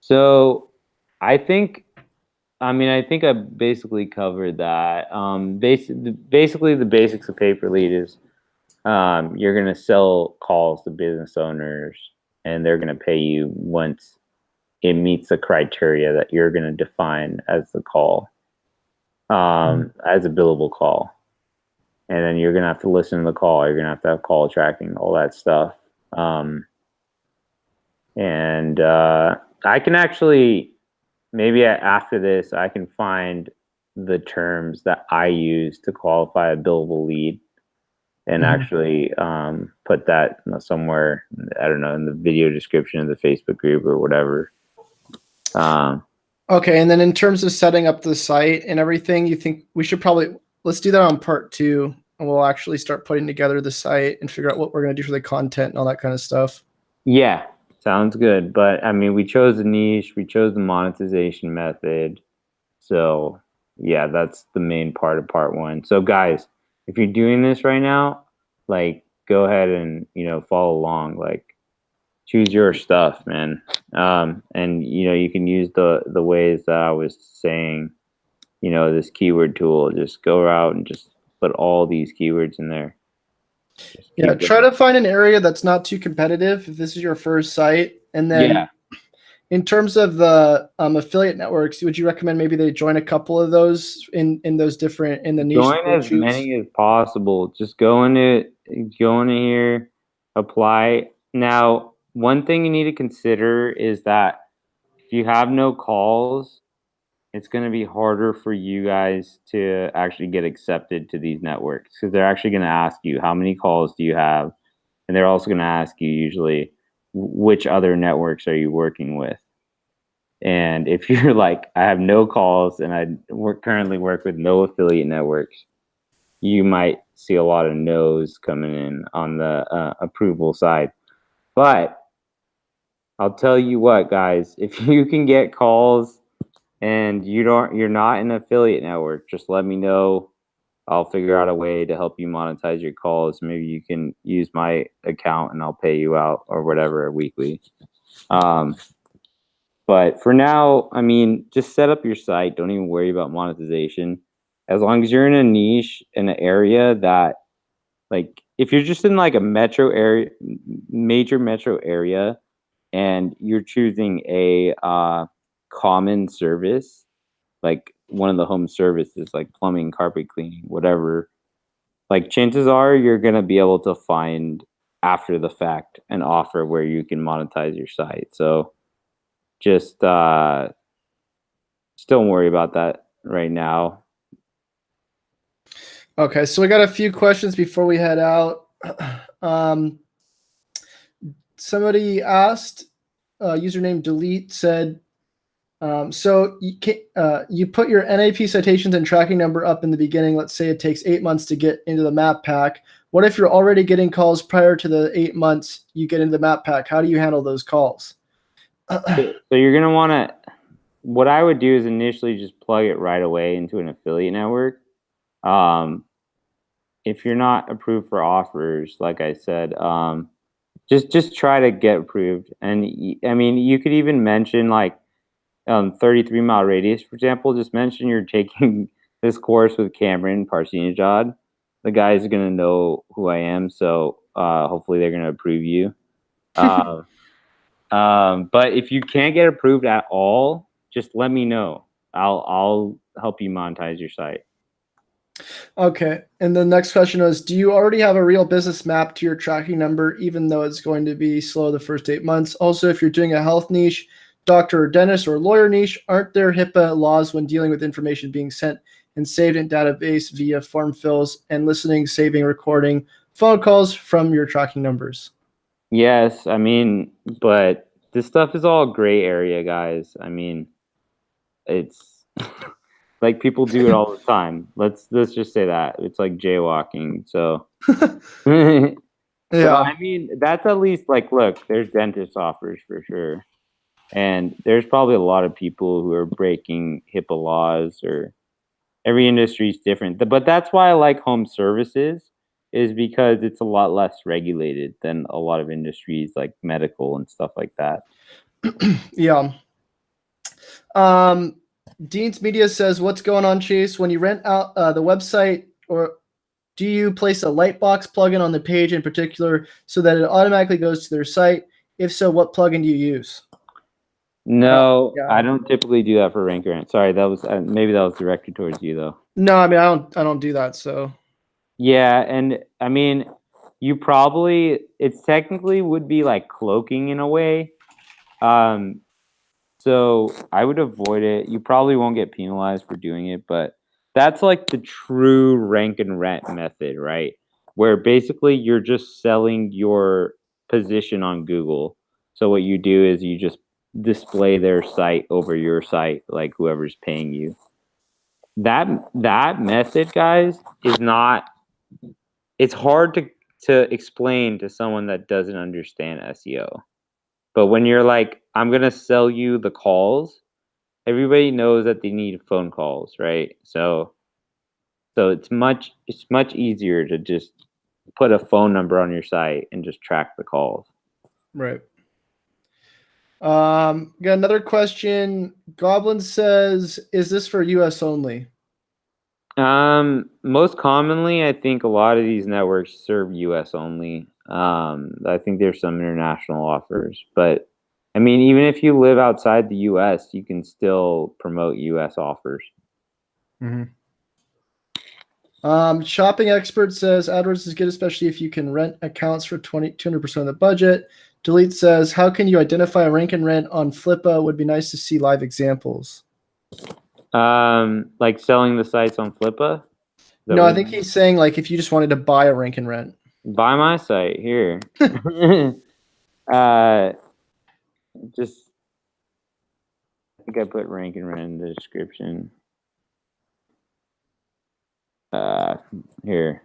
So I think I think I basically covered that. Basically, the basics of pay per lead is you're going to sell calls to business owners, and they're going to pay you once it meets the criteria that you're going to define as the call, as a billable call. And then you're going to have to listen to the call. You're going to have call tracking, all that stuff. And I can actually, maybe after this, I can find the terms that I use to qualify a billable lead and actually put that somewhere, I don't know, in the video description of the Facebook group or whatever. Okay, and then in terms of setting up the site and everything, you think we should let's do that on part 2, and we'll actually start putting together the site and figure out what we're going to do for the content and all that kind of stuff. Yeah, sounds good. But we chose a niche, we chose the monetization method. So yeah, that's the main part of part 1. So guys, if you're doing this right now, like go ahead and follow along, like choose your stuff, man. And you can use the ways that I was saying, this keyword tool, just go out and just put all these keywords in there. Yeah, try to find an area that's not too competitive if this is your first site. And then in terms of the affiliate networks, would you recommend maybe they join a couple of those in those different in the niche? Join as many as possible. Just go into here, apply. Now, one thing you need to consider is that if you have no calls, it's going to be harder for you guys to actually get accepted to these networks because they're actually going to ask you how many calls do you have, and they're also going to ask you usually which other networks are you working with. And if you're like, I have no calls and I currently work with no affiliate networks, you might see a lot of no's coming in on the approval side. But I'll tell you what, guys, if you can get calls and you're not an affiliate network, just let me know. I'll figure out a way to help you monetize your calls. Maybe you can use my account and I'll pay you out or whatever weekly. But for now, just set up your site. Don't even worry about monetization. As long as you're in a niche, in an area that, like, if you're just in like a metro area, major metro area, and you're choosing a common service, like one of the home services, like plumbing, carpet cleaning, whatever, like chances are you're going to be able to find after the fact an offer where you can monetize your site. So just don't worry about that right now. Okay, so we got a few questions before we head out. Somebody asked, username delete said, so you put your NAP citations and tracking number up in the beginning. Let's say it takes 8 months to get into the map pack. What if you're already getting calls prior to the 8 months you get into the map pack? How do you handle those calls? So you're going to want to, what I would do is initially just plug it right away into an affiliate network. If you're not approved for offers, like I said, just try to get approved. And you could even mention like 33-mile radius, for example. Just mention you're taking this course with Cameron Parsinajad. The guys are going to know who I am, so hopefully they're going to approve you. But if you can't get approved at all, just let me know. I'll help you monetize your site. Okay. And the next question was, do you already have a real business map to your tracking number, even though it's going to be slow the first 8 months? Also, if you're doing a health niche, doctor or dentist or lawyer niche, aren't there HIPAA laws when dealing with information being sent and saved in database via form fills and listening, saving, recording phone calls from your tracking numbers. Yes, I mean, but this stuff is all gray area, guys. I mean, it's like people do it all the time. Let's just say that. It's like jaywalking. So So Yeah. I mean, that's at least like, look, there's dentist offers for sure. And there's probably a lot of people who are breaking HIPAA laws, or every industry is different. But that's why I like home services, is because it's a lot less regulated than a lot of industries like medical and stuff like that. Yeah. Dean's Media says, what's going on, Chase? When you rent out the website, or do you place a Lightbox plugin on the page in particular so that it automatically goes to their site? If so, what plugin do you use? No, Yeah. I don't typically do that for rank rent. Sorry, that was maybe that was directed towards you though. No, I mean I don't do that. So Yeah, and I mean, you probably it's technically would be like cloaking in a way. Um, so I would avoid it. You probably won't get penalized for doing it, but that's like the true rank and rent method, right? Where basically you're just selling your position on Google. So what you do is you just display their site over your site, like whoever's paying you. That method, guys, is not, it's hard to explain to someone that doesn't understand SEO. But when you're like, I'm gonna sell you the calls, everybody knows that they need phone calls, right? So it's much easier to just put a phone number on your site and just track the calls. right. Got another question. Goblin says, is this for US only? Most commonly, I think a lot of these networks serve US only. I think there's some international offers, but I mean, even if you live outside the US, you can still promote US offers. Shopping expert says AdWords is good, especially if you can rent accounts for 200% of the budget. Delete says, how can you identify a rank and rent on Flippa? Would be nice to see live examples. Like selling the sites on Flippa? Is that No, what I you think mean? he's saying like if you just wanted to buy a rank and rent. Buy my site here. uh, just I think I put rank and rent in the description. Here,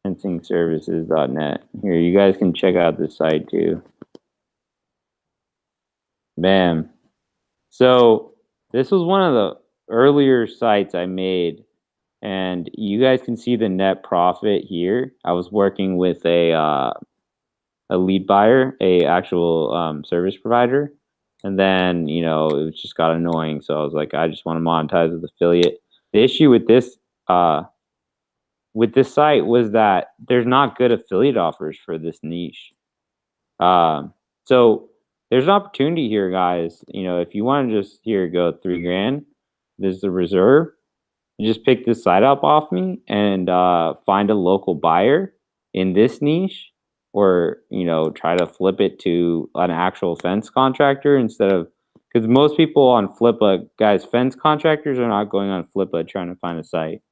fencingservices.net. Here, you guys can check out this site too. Bam. So this was one of the earlier sites I made, and you guys can see the net profit here. I was working with a lead buyer, a actual service provider, and then it just got annoying. So I was like, I just want to monetize with affiliate. The issue with this site was that there's not good affiliate offers for this niche. So there's an opportunity here, guys. If you want to just here go $3,000, there's the reserve. You just pick this site up off me and find a local buyer in this niche, or try to flip it to an actual fence contractor instead of, because most people on Flippa, guys, fence contractors are not going on Flippa trying to find a site,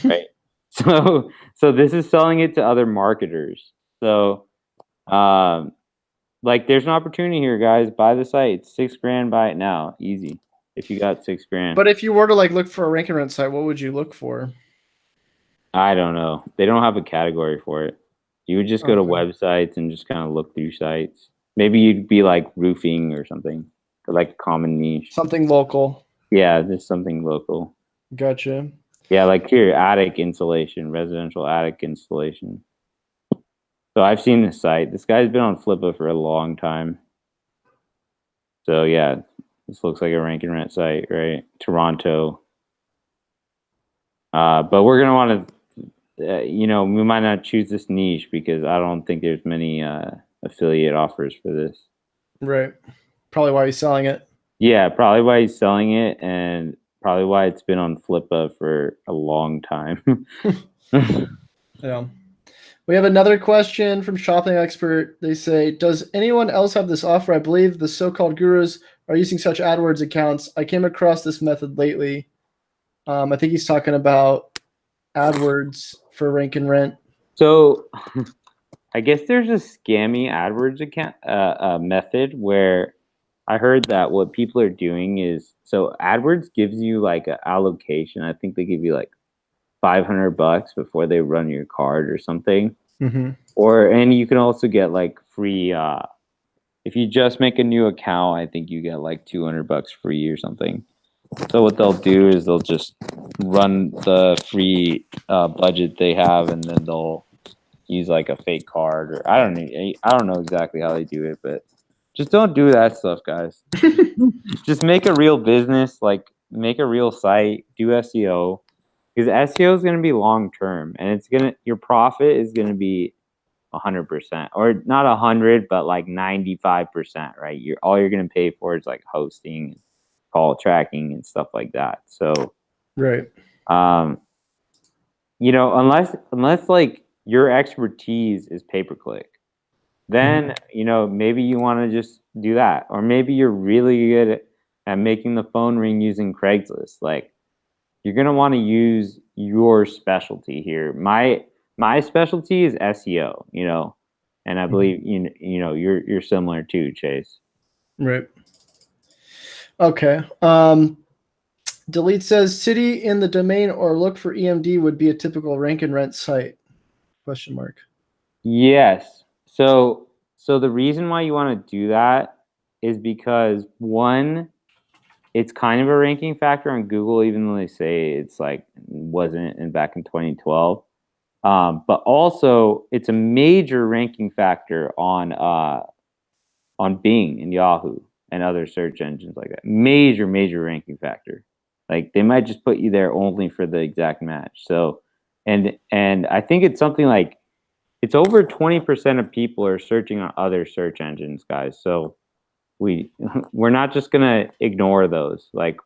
right? So this is selling it to other marketers. So like there's an opportunity here, guys. Buy the site. It's $6,000. Buy it now, easy. If you got $6,000. But if you were to like look for a rank and rent site, what would you look for? I don't know. They don't have a category for it. You would just go to websites and just kind of look through sites. Maybe you'd be like roofing or something, or like a common niche. Something local. Yeah, just something local. Gotcha. Yeah, like here, attic insulation, residential attic installation. So I've seen this site. This guy's been on Flippa for a long time. So yeah, this looks like a rank and rent site, right? Toronto. But we're gonna want to, we might not choose this niche because I don't think there's many affiliate offers for this. Right. Probably why he's selling it. Yeah, probably why he's selling it, and probably why it's been on Flippa for a long time. Yeah. We have another question from Shopping Expert. They say, does anyone else have this offer? I believe the so-called gurus are using such AdWords accounts. I came across this method lately. I think he's talking about AdWords for rank and rent. So I guess there's a scammy AdWords account method where I heard that what people are doing is, so AdWords gives you like an allocation. I think they give you like $500 before they run your card or something. Mm-hmm. And you can also get like free if you just make a new account, I think you get like $200 free or something. So what they'll do is they'll just run the free budget they have, and then they'll use like a fake card, or I don't know exactly how they do it, but just don't do that stuff, guys. Just make a real business, like make a real site, do SEO, because SEO is going to be long term, and your profit is going to be 100%, or not 100, but like 95%, right? All you're going to pay for is like hosting, call tracking, and stuff like that. So, Right. unless like your expertise is pay-per-click, then maybe you want to just do that, or maybe you're really good at making the phone ring using Craigslist. Like, you're gonna want to use your specialty here. My specialty is SEO, and I believe you're similar too, Chase. Right. Okay. Delete says city in the domain or look for EMD would be a typical rank and rent site. Question mark. Yes. So the reason why you want to do that is because, one, it's kind of a ranking factor on Google, even though they say it's like wasn't back in 2012. But also, it's a major ranking factor on Bing and Yahoo and other search engines like that. Major ranking factor. Like, they might just put you there only for the exact match. So, and I think it's something like, it's over 20% of people are searching on other search engines, guys. So we're not just gonna ignore those. Like,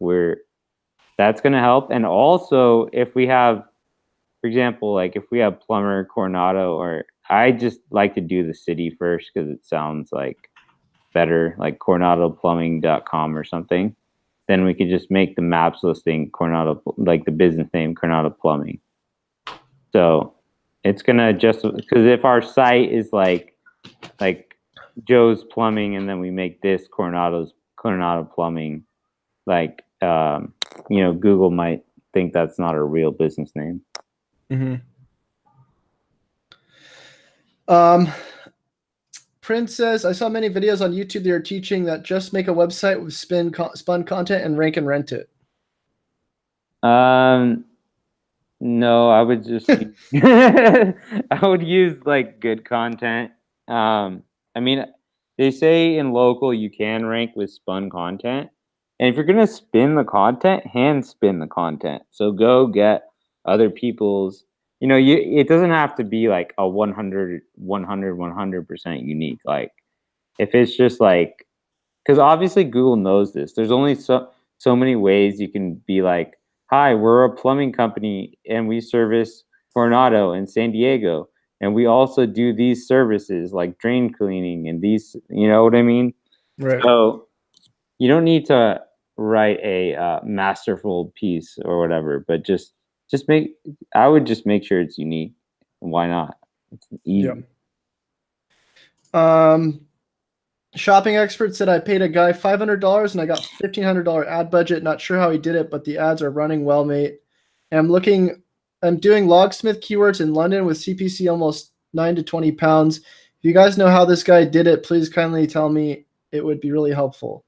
that's gonna help. And also, if we have, for example, like if we have Plumber, Coronado, or I just like to do the city first because it sounds like better, like coronadoplumbing.com or something. Then we could just make the maps listing Coronado, like the business name Coronado Plumbing. So it's gonna just, because if our site is like Joe's Plumbing, and then we make this Coronado Plumbing, like Google might think that's not a real business name. Mm-hmm. Prince says, I saw many videos on YouTube that are teaching that just make a website with spun content and rank and rent it. No, I would just I would use like good content. I mean, they say in local you can rank with spun content. And if you're gonna spin the content, hand spin the content. So go get other people's, it doesn't have to be like a 100% unique. Like, if it's just like, because obviously Google knows this. There's only so many ways you can be like, hi, we're a plumbing company and we service Coronado and San Diego, and we also do these services like drain cleaning and these, you know what I mean? Right. So you don't need to write a masterful piece or whatever, but I would just make sure it's unique. Why not? It's easy. Yeah. Shopping expert said I paid a guy $500 and I got $1,500 ad budget. Not sure how he did it, but the ads are running well, mate. And I'm doing locksmith keywords in London with CPC almost 9 to 20 pounds. If you guys know how this guy did it, please kindly tell me. It would be really helpful.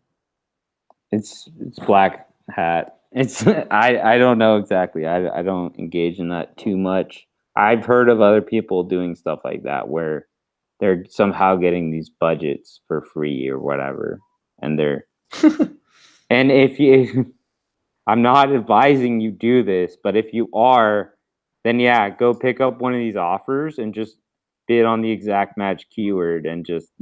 It's black hat. It's I don't know exactly. I don't engage in that too much. I've heard of other people doing stuff like that where they're somehow getting these budgets for free or whatever, and and I'm not advising you do this, but if you are, then yeah, go pick up one of these offers and just bid on the exact match keyword and just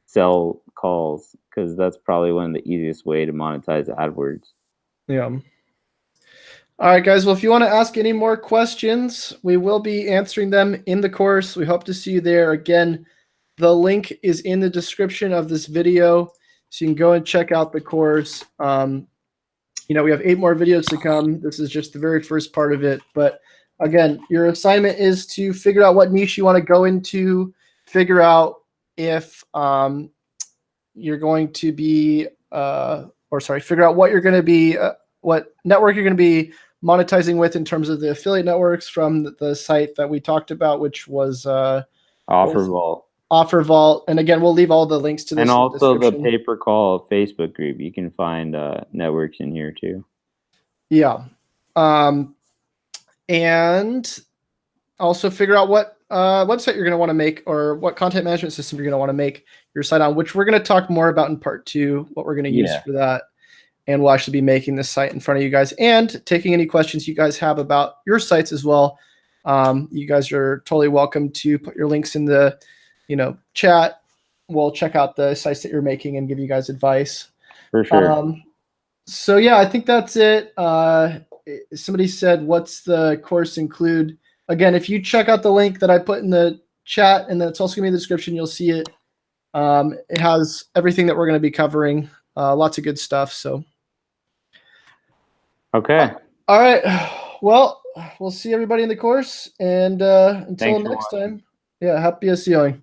sell calls, because that's probably one of the easiest way to monetize AdWords. Yeah. All right, guys. Well, if you want to ask any more questions, we will be answering them in the course. We hope to see you there. Again, the link is in the description of this video, so you can go and check out the course. we have 8 more videos to come. This is just the very first part of it. But again, your assignment is to figure out what niche you want to go into, figure out if you're going to be, figure out what you're going to be, what network you're going to be monetizing with in terms of the affiliate networks from the site that we talked about, which was Offer Vault. Offer Vault. And again, we'll leave all the links to this And in the also the description. pay-per-call Facebook group. You can find networks in here too. Yeah. And also figure out what website you're going to want to make, or what content management system you're going to want to make your site on, which we're going to talk more about in part 2, what we're going to use for that. And we'll actually be making this site in front of you guys and taking any questions you guys have about your sites as well. You guys are totally welcome to put your links in the, chat. We'll check out the sites that you're making and give you guys advice. For sure. So yeah, I think that's it. Somebody said, what's the course include? Again, if you check out the link that I put in the chat, and then it's also going to be in the description, you'll see it. It has everything that we're going to be covering. Lots of good stuff. So. Okay. All right. Well, we'll see everybody in the course. And until next time, yeah, happy SEOing.